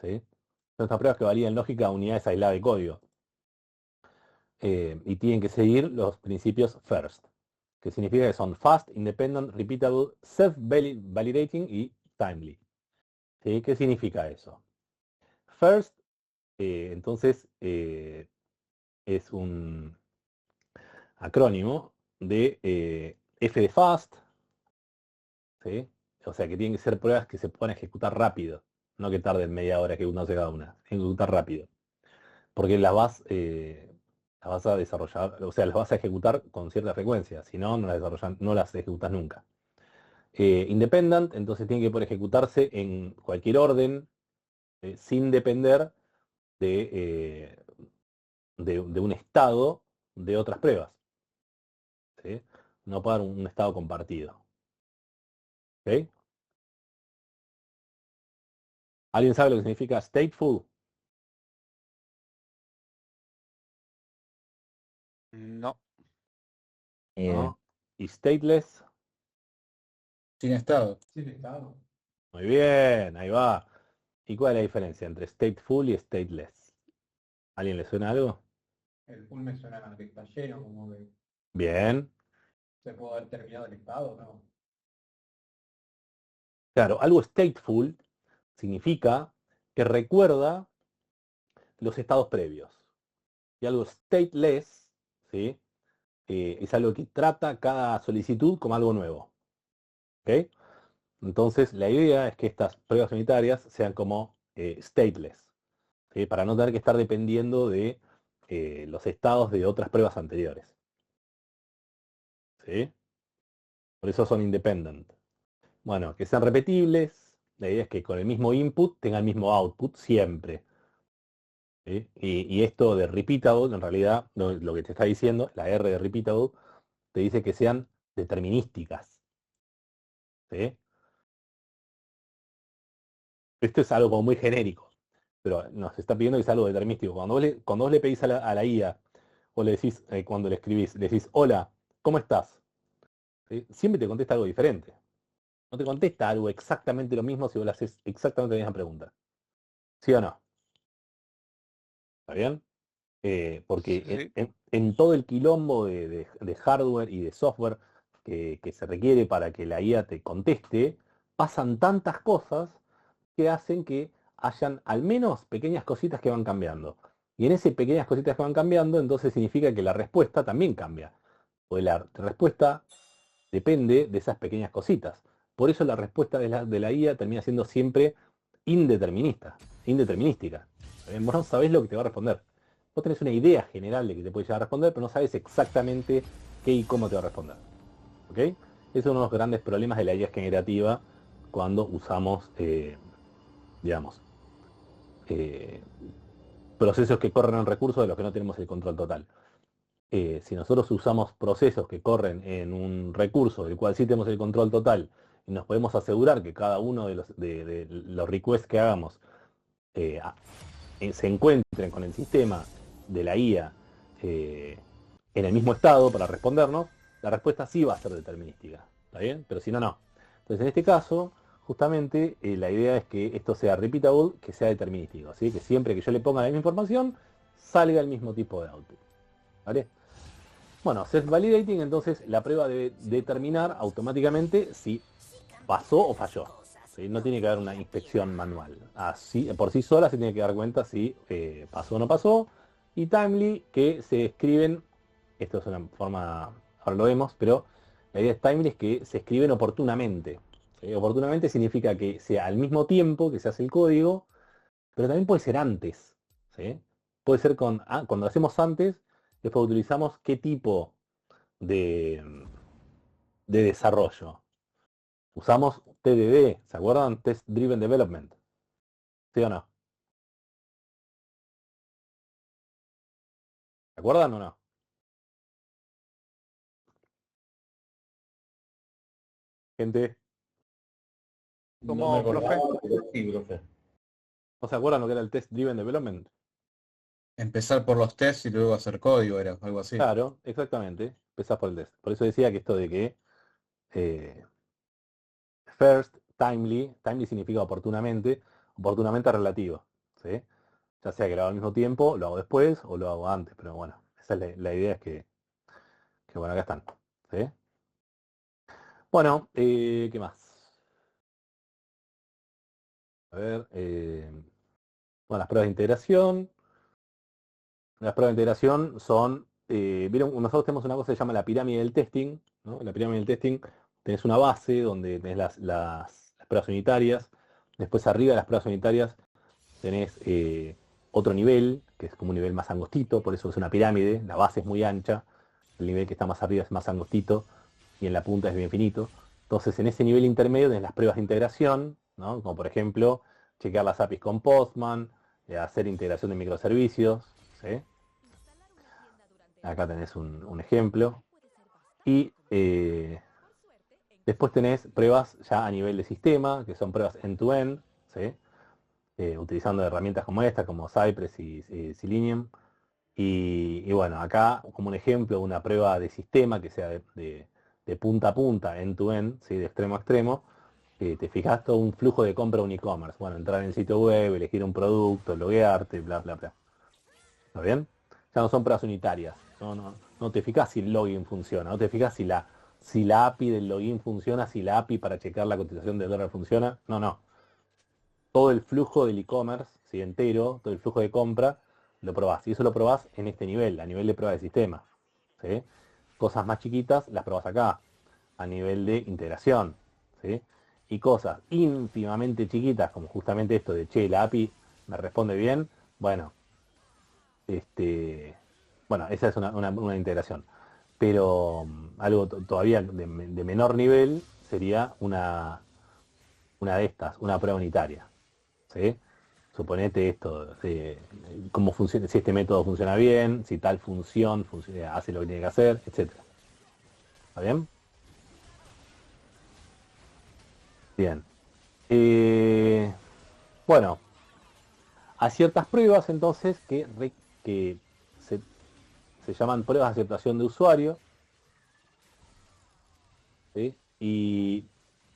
¿Sí? Son estas pruebas que validan lógica a unidades aisladas de código. Y tienen que seguir los principios FIRST, que significa que son fast, independent, repeatable, self-validating y timely. ¿Sí? ¿Qué significa eso? FIRST, entonces, es un acrónimo de F de fast, ¿sí? O sea que tienen que ser pruebas que se puedan ejecutar rápido, no que tarden media hora ejecutándose cada una, ejecutar rápido. Porque las vas a desarrollar, o sea, las vas a ejecutar con cierta frecuencia, si no, no las ejecutas nunca. Independent, entonces tiene que poder ejecutarse en cualquier orden, sin depender de, de un estado de otras pruebas, ¿sí? No puede haber un estado compartido. ¿Ok? ¿Alguien sabe lo que significa stateful? No. ¿No? Y stateless. Sin estado. Sí, el estado. Muy bien, ahí va. ¿Y cuál es la diferencia entre stateful y stateless? ¿Alguien le suena algo? El full me suena a que está lleno, como que Bien. se puede haber terminado el estado, ¿no? Claro, algo stateful significa que recuerda los estados previos. Y algo stateless, ¿sí? Es algo que trata cada solicitud como algo nuevo. ¿Ok? Entonces, la idea es que estas pruebas unitarias sean como stateless, ¿sí? Para no tener que estar dependiendo de los estados de otras pruebas anteriores. ¿Sí? Por eso son independent. Bueno, que sean repetibles. La idea es que con el mismo input tenga el mismo output siempre. ¿Sí? Y esto de repeatable, en realidad, lo que te está diciendo, la R de repeatable, te dice que sean determinísticas. ¿Sí? Esto es algo como muy genérico. pero nos está pidiendo que sea algo determinístico. Cuando vos le pedís a la IA, o le decís, cuando le escribís, le decís, hola, ¿cómo estás? ¿Sí? Siempre te contesta algo diferente. No te contesta algo exactamente lo mismo si vos le haces exactamente la misma pregunta. ¿Sí o no? ¿Está bien? Porque Sí, sí. en todo el quilombo de hardware y de software que se requiere para que la IA te conteste, pasan tantas cosas que hacen que hayan al menos pequeñas cositas que van cambiando. Y en esas pequeñas cositas que van cambiando, entonces significa que la respuesta también cambia. Porque la respuesta depende de esas pequeñas cositas. Por eso la respuesta de la IA termina siendo siempre indeterminística. Vos no sabés lo que te va a responder. Vos tenés una idea general de que te puede llegar a responder, pero no sabes exactamente qué y cómo te va a responder. ¿Ok? Ese es uno de los grandes problemas de la IA generativa cuando usamos, digamos, eh, procesos que corren en recursos de los que no tenemos el control total. Si nosotros usamos procesos que corren en un recurso del cual sí tenemos el control total y nos podemos asegurar que cada uno de los requests que hagamos eh, se encuentren con el sistema de la IA en el mismo estado para respondernos, la respuesta sí va a ser determinística. ¿Está bien? Pero si no, no. Entonces, en este caso, justamente la idea es que esto sea repeatable, que sea determinístico. ¿Sí? Que siempre que yo le ponga la misma información, salga el mismo tipo de output. ¿Vale? Bueno, self-validating, entonces la prueba debe determinar automáticamente si pasó o falló. ¿Sí? No tiene que haber una inspección manual. Así, por sí sola se tiene que dar cuenta si pasó o no pasó. Y timely, que se escriben, esto es una forma, ahora lo vemos, pero la idea de timely es que se escriben oportunamente. ¿Sí? Oportunamente significa que sea al mismo tiempo que se hace el código, pero también puede ser antes. ¿Sí? Puede ser cuando lo hacemos antes, después utilizamos qué tipo de, de desarrollo. Usamos TDD, ¿se acuerdan? Test Driven Development. ¿Sí o no? ¿Se acuerdan o no? Gente, No me ¿Cómo, acordaba, profe? pero sí, profe. ¿no se acuerdan lo que era el Test Driven Development? Empezar por los tests y luego hacer código, era algo así. Claro, exactamente. Empezás por el test. Por eso decía que esto de que eh, first, timely significa oportunamente, oportunamente relativo. ¿Sí? Ya sea que lo hago al mismo tiempo, lo hago después o lo hago antes. Pero bueno, esa es la idea es que bueno, acá están. ¿Sí? Bueno, ¿qué más? A ver, bueno, las pruebas de integración. Las pruebas de integración son, vieron, nosotros tenemos una cosa que se llama la pirámide del testing, ¿no? En la pirámide del testing tenés una base donde tenés las pruebas unitarias, después arriba de las pruebas unitarias tenés otro nivel, que es como un nivel más angostito, por eso es una pirámide, la base es muy ancha, el nivel que está más arriba es más angostito y en la punta es bien finito. Entonces en ese nivel intermedio tenés las pruebas de integración, ¿no? Como por ejemplo chequear las APIs con Postman, hacer integración de microservicios, ¿sí? Acá tenés un ejemplo. Y después tenés pruebas ya a nivel de sistema, que son pruebas end-to-end, ¿sí? Utilizando herramientas como esta, como Cypress y Selenium. Y bueno, acá como un ejemplo, una prueba de sistema que sea de punta a punta, end-to-end, ¿sí? De extremo a extremo. Te fijas todo un flujo de compra un e-commerce. Bueno, entrar en el sitio web, elegir un producto, loguearte, bla, bla, bla. ¿Está bien? Ya no son pruebas unitarias. No te fijas si el login funciona, no te fijas si la API del login funciona, si la API para checar la cotización del dólar funciona. No, no. Todo el flujo del e-commerce, ¿sí? Entero, todo el flujo de compra, lo probás. Y eso lo probás en este nivel, a nivel de prueba de sistema. ¿Sí? Cosas más chiquitas las probás acá, a nivel de integración. ¿Sí? Y cosas ínfimamente chiquitas, como justamente esto de, che, la API me responde bien, bueno, este, bueno, esa es una integración. Pero algo todavía de menor nivel sería una de estas, una prueba unitaria. ¿Sí? Suponete esto, cómo funciona, si este método funciona bien, si tal función hace lo que tiene que hacer, etcétera. ¿Está bien? Bien. Bueno, a ciertas pruebas entonces que se llaman pruebas de aceptación de usuario, ¿sí? Y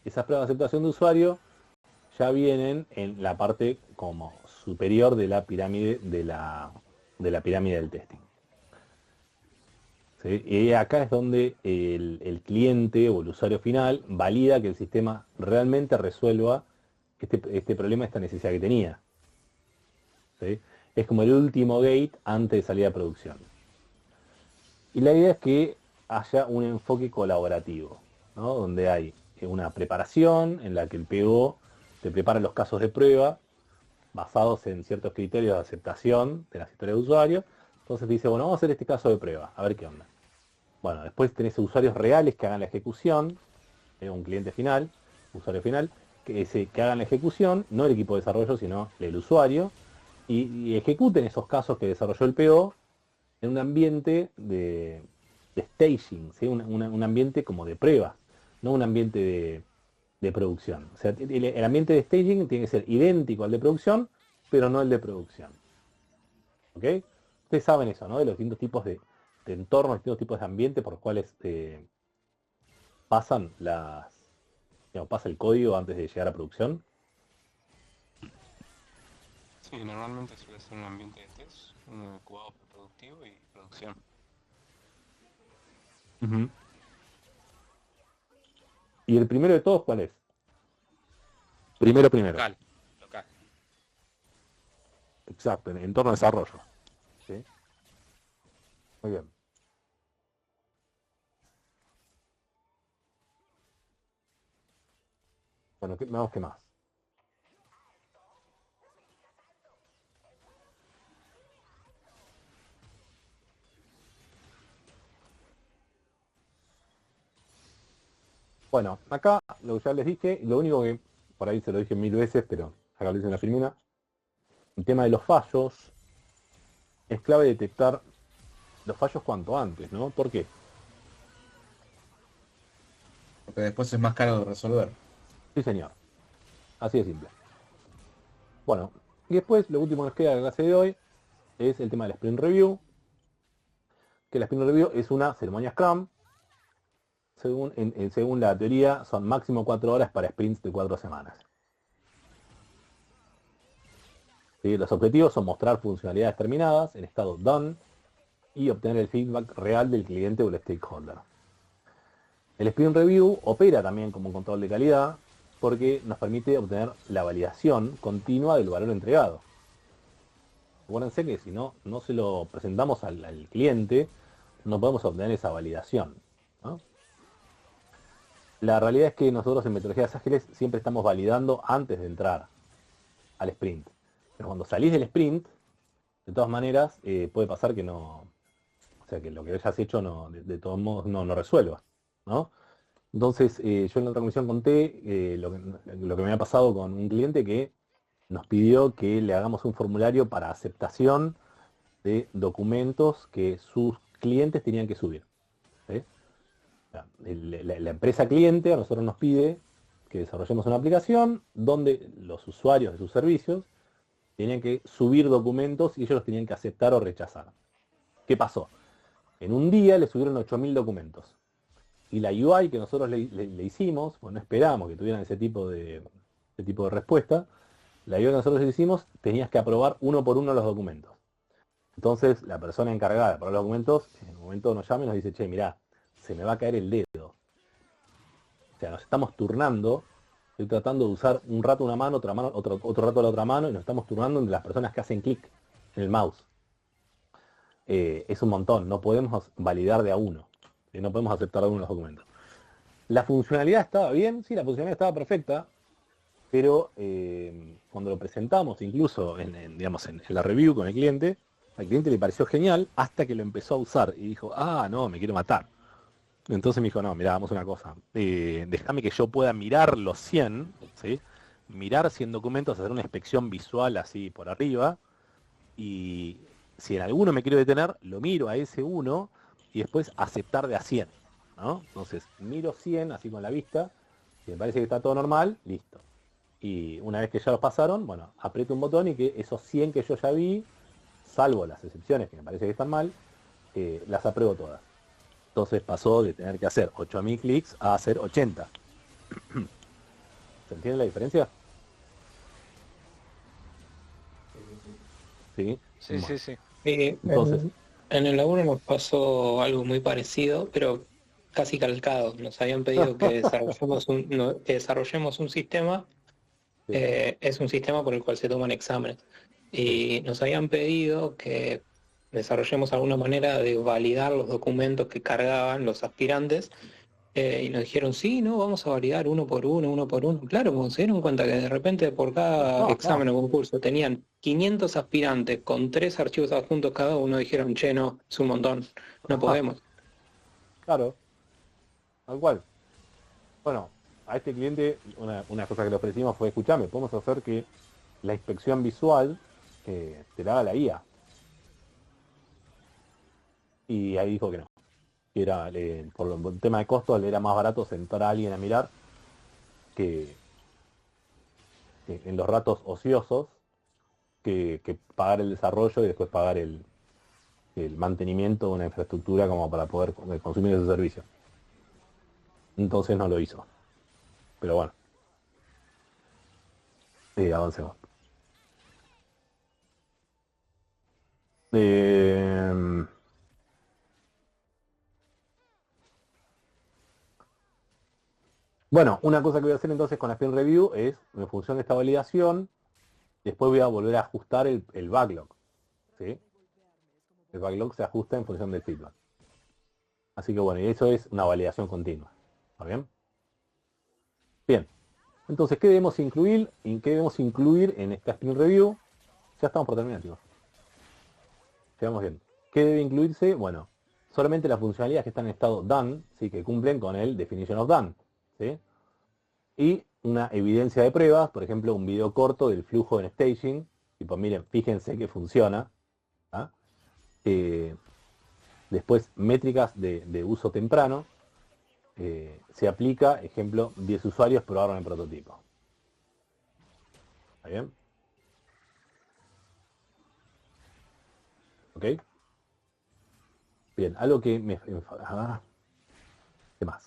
esas pruebas de aceptación de usuario ya vienen en la parte como superior de la pirámide de la pirámide del testing. ¿Sí? Y acá es donde el cliente o el usuario final valida que el sistema realmente resuelva este problema, esta necesidad que tenía. ¿Sí? Es como el último gate antes de salir a producción. Y la idea es que haya un enfoque colaborativo, ¿no? Donde hay una preparación en la que el PO te prepara los casos de prueba basados en ciertos criterios de aceptación de las historias de usuario. Entonces te dice, bueno, vamos a hacer este caso de prueba, a ver qué onda. Bueno, después tenés usuarios reales que hagan la ejecución, un cliente final, usuario final, que hagan la ejecución, no el equipo de desarrollo, sino el usuario, y ejecuten esos casos que desarrolló el PO en un ambiente de staging, ¿sí? Un ambiente como de prueba, no un ambiente de producción. O sea, el ambiente de staging tiene que ser idéntico al de producción, pero no el de producción. ¿Ok? Ustedes saben eso, ¿no? De los distintos tipos de entornos, distintos tipos de ambiente por los cuales pasan pasa el código antes de llegar a producción. Sí, normalmente suele ser un ambiente de test, un incubador productivo y producción. Uh-huh. ¿Y el primero de todos cuál es? Primero. Local. Exacto, en entorno de desarrollo. ¿Sí? Muy bien. Bueno, veamos qué más. Bueno, acá lo que ya les dije, lo único que por ahí se lo dije 1000 veces, pero acá lo hice en la primera. El tema de los fallos, es clave detectar los fallos cuanto antes, ¿no? ¿Por qué? Porque después es más caro de resolver. Sí, señor. Así de simple. Bueno, y después lo último que nos queda de la clase de hoy es el tema del Sprint Review. Que la Sprint Review es una ceremonia Scrum. Según la teoría, son máximo 4 horas para sprints de 4 semanas. ¿Sí? Los objetivos son mostrar funcionalidades terminadas en estado done y obtener el feedback real del cliente o el stakeholder. El Sprint Review opera también como un control de calidad porque nos permite obtener la validación continua del valor entregado. Acuérdense que si no se lo presentamos al cliente, no podemos obtener esa validación, ¿no? La realidad es que nosotros en metodologías ágiles siempre estamos validando antes de entrar al sprint. Pero cuando salís del sprint, de todas maneras, puede pasar que no, o sea, que lo que hayas hecho de todos modos no resuelva, ¿no? Entonces, yo en la otra comisión conté lo que me ha pasado con un cliente que nos pidió que le hagamos un formulario para aceptación de documentos que sus clientes tenían que subir. ¿Sí? O sea, la empresa cliente a nosotros nos pide que desarrollemos una aplicación donde los usuarios de sus servicios tenían que subir documentos y ellos los tenían que aceptar o rechazar. ¿Qué pasó? En un día le subieron 8000 documentos. Y la UI que nosotros le hicimos, pues no esperábamos que tuvieran ese tipo de respuesta, la UI que nosotros le hicimos, tenías que aprobar uno por uno los documentos. Entonces, la persona encargada de aprobar los documentos, en un momento nos llama y nos dice, che, mirá, se me va a caer el dedo. O sea, nos estamos turnando, estoy tratando de usar un rato una mano, otro rato la otra mano, y nos estamos turnando entre las personas que hacen clic en el mouse. Es un montón, no podemos validar de a uno. No podemos aceptar de a uno los documentos. La funcionalidad estaba bien, sí, la funcionalidad estaba perfecta, pero cuando lo presentamos, incluso en la review con el cliente, al cliente le pareció genial hasta que lo empezó a usar y dijo, no, me quiero matar. Entonces me dijo, no, mirá, vamos a una cosa, déjame que yo pueda mirar los 100, ¿sí? Mirar 100 documentos, hacer una inspección visual así por arriba, y si en alguno me quiero detener, lo miro a ese uno y después aceptar de a 100, ¿no? Entonces miro 100 así con la vista, si me parece que está todo normal, listo. Y una vez que ya los pasaron, bueno, aprieto un botón y que esos 100 que yo ya vi, salvo las excepciones que me parece que están mal, las apruebo todas. Entonces pasó de tener que hacer 8000 clics a hacer 80. ¿Se entiende la diferencia? Sí. Sí, Bueno, sí, sí. entonces, En el laburo nos pasó algo muy parecido, pero casi calcado. Nos habían pedido que que desarrollemos un sistema. sí. Es un sistema por el cual se toman exámenes. Y nos habían pedido que desarrollemos alguna manera de validar los documentos que cargaban los aspirantes. Y nos dijeron, sí, no, vamos a validar uno por uno, uno por uno. Claro, cuando se dieron cuenta que de repente por cada examen o concurso tenían 500 aspirantes con 3 archivos adjuntos cada uno, dijeron, che, no, es un montón, no podemos. Claro, tal cual. Bueno, a este cliente una cosa que le ofrecimos fue, escuchame, podemos hacer que la inspección visual te la haga la IA. Y ahí dijo que no. Que era, por el tema de costos, le era más barato sentar a alguien a mirar que en los ratos ociosos que pagar el desarrollo y después pagar el mantenimiento de una infraestructura como para poder consumir ese servicio. Entonces no lo hizo. Pero bueno. Avancemos. Bueno, una cosa que voy a hacer entonces con la Spin Review es, en función de esta validación, después voy a volver a ajustar el backlog. ¿Sí? El backlog se ajusta en función del feedback. Así que bueno, y eso es una validación continua. ¿Está bien? Bien. Entonces, ¿qué debemos incluir? ¿Qué debemos incluir en esta Spin Review? Ya estamos por terminar, chicos. Llegamos bien. ¿Qué debe incluirse? Bueno, solamente las funcionalidades que están en estado done, ¿sí? Que cumplen con el definition of done. ¿Sí? Y una evidencia de pruebas, por ejemplo, un video corto del flujo en staging. Tipo, miren, fíjense que funciona. ¿Ah? Después, métricas de uso temprano. Se aplica, ejemplo, 10 usuarios probaron el prototipo. ¿Está bien? ¿Ok? Bien, algo que me... ¿Qué más?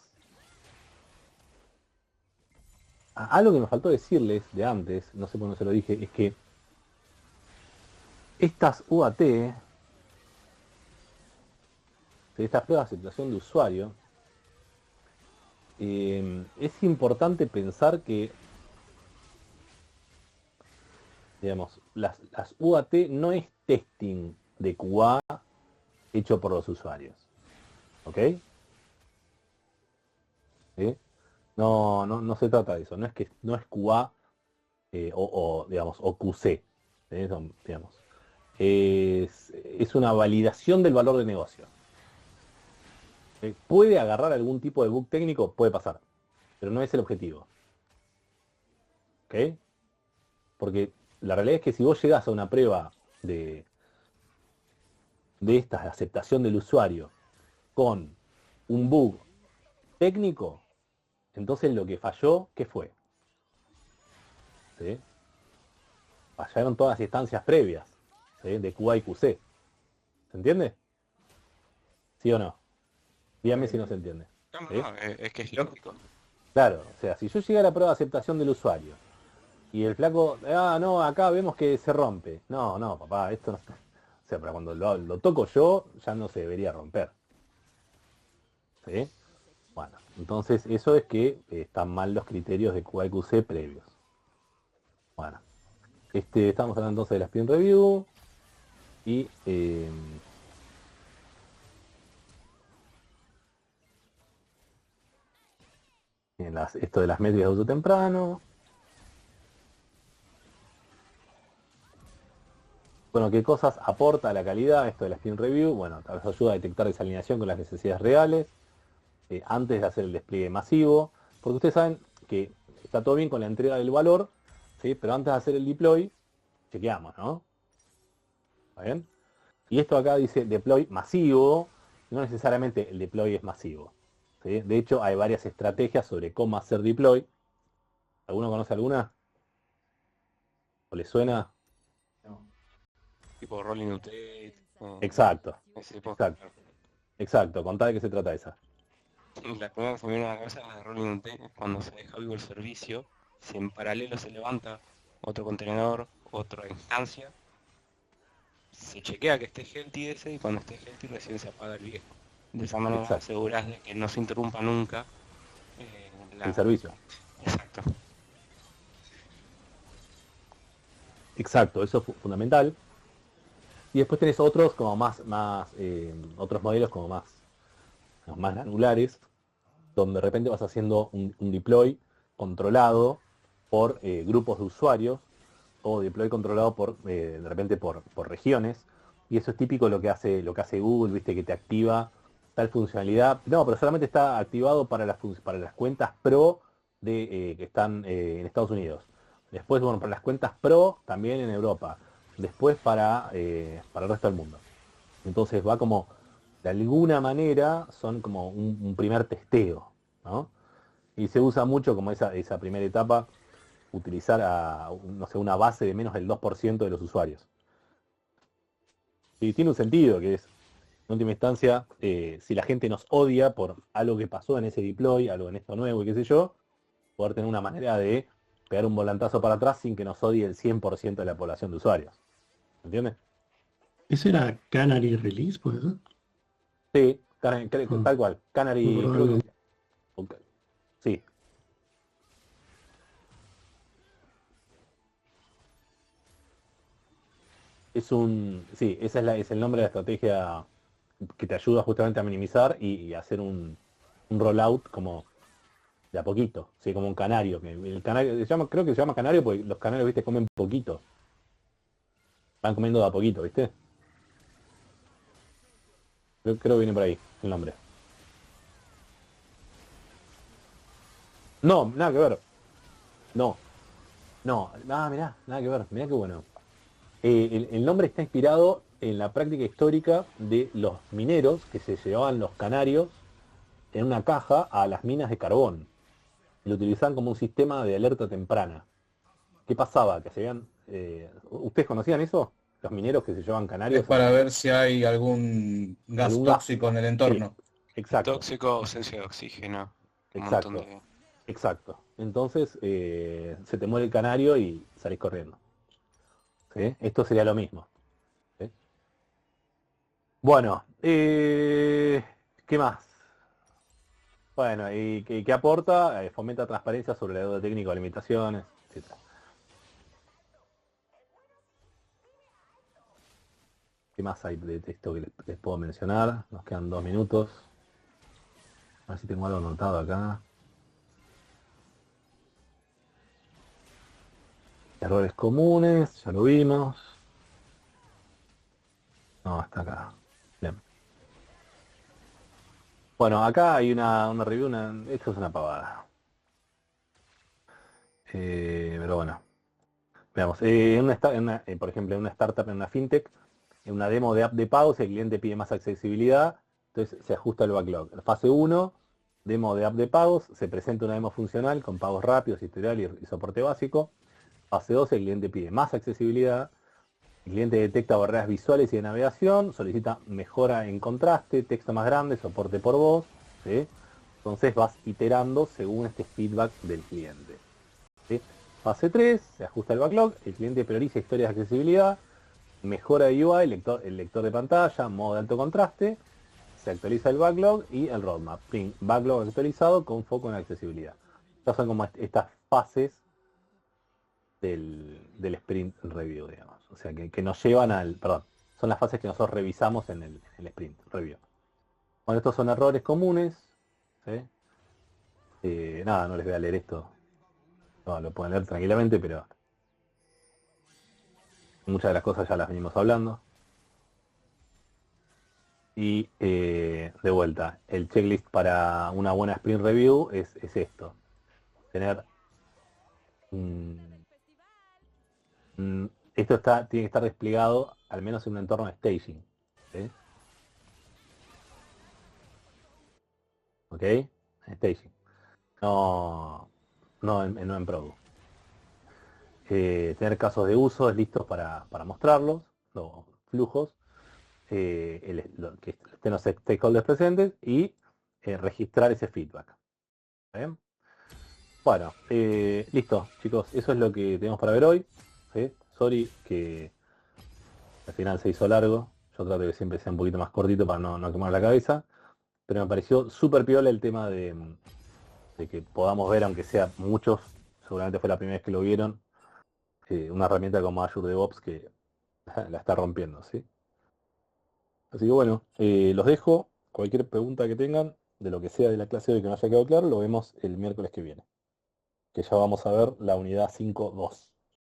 Algo que me faltó decirles de antes, no sé por qué no se lo dije, es que estas UAT, estas pruebas de aceptación de usuario, es importante pensar que, digamos, las UAT no es testing de QA hecho por los usuarios. ¿Ok? ¿Sí? No se trata de eso, no es QA digamos, o QC. Digamos. Es una validación del valor de negocio. ¿Puede agarrar algún tipo de bug técnico? Puede pasar, pero no es el objetivo. ¿Ok? Porque la realidad es que si vos llegás a una prueba de estas, de aceptación del usuario, con un bug técnico, entonces lo que falló, ¿qué fue? ¿Sí? Fallaron todas las instancias previas, ¿sí? De QA y QC. ¿Se entiende? ¿Sí o no? Dígame si no se entiende. No, ¿Sí? no, es que es lógico. Claro, o sea, si yo llegué a la prueba de aceptación del usuario y el flaco, no, acá vemos que se rompe. No, papá, esto no... O sea, para cuando lo toco yo, ya no se debería romper. ¿Sí? Bueno, entonces eso es que están mal los criterios de QA y QC previos. Bueno, estamos hablando entonces de la Spin Review y esto de las métricas de uso temprano. Bueno, ¿qué cosas aporta a la calidad esto de la Spin Review? Bueno, tal vez ayuda a detectar desalineación con las necesidades reales antes de hacer el despliegue masivo, porque ustedes saben que está todo bien con la entrega del valor, ¿sí? Pero antes de hacer el deploy, chequeamos, ¿no? ¿Está bien? Y esto acá dice deploy masivo, no necesariamente el deploy es masivo, ¿sí? De hecho, hay varias estrategias sobre cómo hacer deploy. ¿Alguno conoce alguna? ¿O le suena? No. Tipo Rolling Update. Exacto, Ese tipo. exacto. Exacto, contá de qué se trata esa. La primera que se me viene a la cabeza es la de Rolling Update, es cuando se deja vivo el servicio, si en paralelo se levanta otro contenedor, otra instancia, se chequea que esté healthy ese y cuando esté healthy recién se apaga el viejo. De esa manera Exacto. aseguras de que no se interrumpa nunca El servicio. Exacto. Exacto, eso es fundamental. Y después tenés otros como otros modelos como más granulares, donde de repente vas haciendo un deploy controlado por grupos de usuarios o deploy controlado de repente por regiones. Y eso es típico lo que hace Google, viste, que te activa tal funcionalidad. No, pero solamente está activado para las cuentas Pro que están en Estados Unidos. Después, bueno, para las cuentas Pro también en Europa. Después para el resto del mundo. Entonces va como, de alguna manera, son como un primer testeo, ¿no? Y se usa mucho como esa primera etapa, utilizar no sé, una base de menos del 2% de los usuarios. Y tiene un sentido, que es, en última instancia, si la gente nos odia por algo que pasó en ese deploy, algo en esto nuevo y qué sé yo, poder tener una manera de pegar un volantazo para atrás sin que nos odie el 100% de la población de usuarios. ¿Entiendes? Ese era Canary Release, pues, ¿no? Sí, Mm. tal cual. Me Canary, acordaba creo del que nombre. ok, sí. Sí, es el nombre de la estrategia que te ayuda justamente a minimizar y hacer un rollout como de a poquito, sí, como un canario. El canario creo que se llama canario porque los canarios, viste, comen poquito. Van comiendo de a poquito, ¿viste? Creo que viene por ahí el nombre. No, nada que ver. No, no. Ah, mirá, nada que ver. Mirá qué bueno. El nombre está inspirado en la práctica histórica de los mineros que se llevaban los canarios en una caja a las minas de carbón. Lo utilizaban como un sistema de alerta temprana. ¿Qué pasaba? ¿Ustedes conocían eso? Los mineros que se llevaban Es canarios para ver si hay algún gas algún gas. tóxico en el Sí, entorno. exacto, Tóxico, ausencia de oxígeno, un montón exacto, de... exacto. Entonces se te muere el canario y salís corriendo. ¿Sí? Esto sería lo mismo. ¿Sí? Bueno, ¿qué más? Bueno, ¿y qué aporta? Fomenta transparencia sobre la deuda técnica o limitaciones, etc. ¿Qué más hay de texto que les puedo mencionar? Nos quedan 2 minutos. A ver si tengo algo anotado acá. Errores comunes, ya lo vimos. No, está acá. Bien. Bueno, acá hay una review, esto es una pavada. Pero bueno, veamos. Por ejemplo, en una startup, en una fintech, en una demo de app de pago, si el cliente pide más accesibilidad, entonces se ajusta el backlog. En fase 1, demo de app de pagos, se presenta una demo funcional con pagos rápidos, historial y soporte básico. Fase 2, el cliente pide más accesibilidad. El cliente detecta barreras visuales y de navegación, solicita mejora en contraste, texto más grande, soporte por voz, ¿sí? Entonces vas iterando según este feedback del cliente, ¿sí? Fase 3, se ajusta el backlog, el cliente prioriza historias de accesibilidad, mejora de UI, el lector de pantalla, modo de alto contraste, se actualiza el backlog y el roadmap. Backlog actualizado con foco en accesibilidad. Estas son como estas fases del sprint review, digamos. O sea, que nos llevan perdón, son las fases que nosotros revisamos en el sprint review. Bueno, estos son errores comunes, ¿sí? Nada, no les voy a leer esto. No, lo pueden leer tranquilamente, pero muchas de las cosas ya las venimos hablando. Y de vuelta, el checklist para una buena sprint review es esto. Tener mm, esto tiene que estar desplegado al menos en un entorno de staging, ¿sí? ¿Ok? Staging. No, no en Produ. tener casos de uso listos para mostrarlos, los flujos, que estén los stakeholders presentes y registrar ese feedback. ¿Bien? Bueno, listo, chicos, eso es lo que tenemos para ver hoy. ¿Sí? Sorry que al final se hizo largo. Yo trato de que siempre sea un poquito más cortito para no quemar la cabeza. Pero me pareció súper piola el tema de que podamos ver, aunque sea muchos, seguramente fue la primera vez que lo vieron, una herramienta como Azure DevOps que la está rompiendo, ¿sí? Así que bueno, los dejo. Cualquier pregunta que tengan, de lo que sea de la clase de hoy que no haya quedado claro, lo vemos el miércoles que viene. Que ya vamos a ver la unidad 5.2.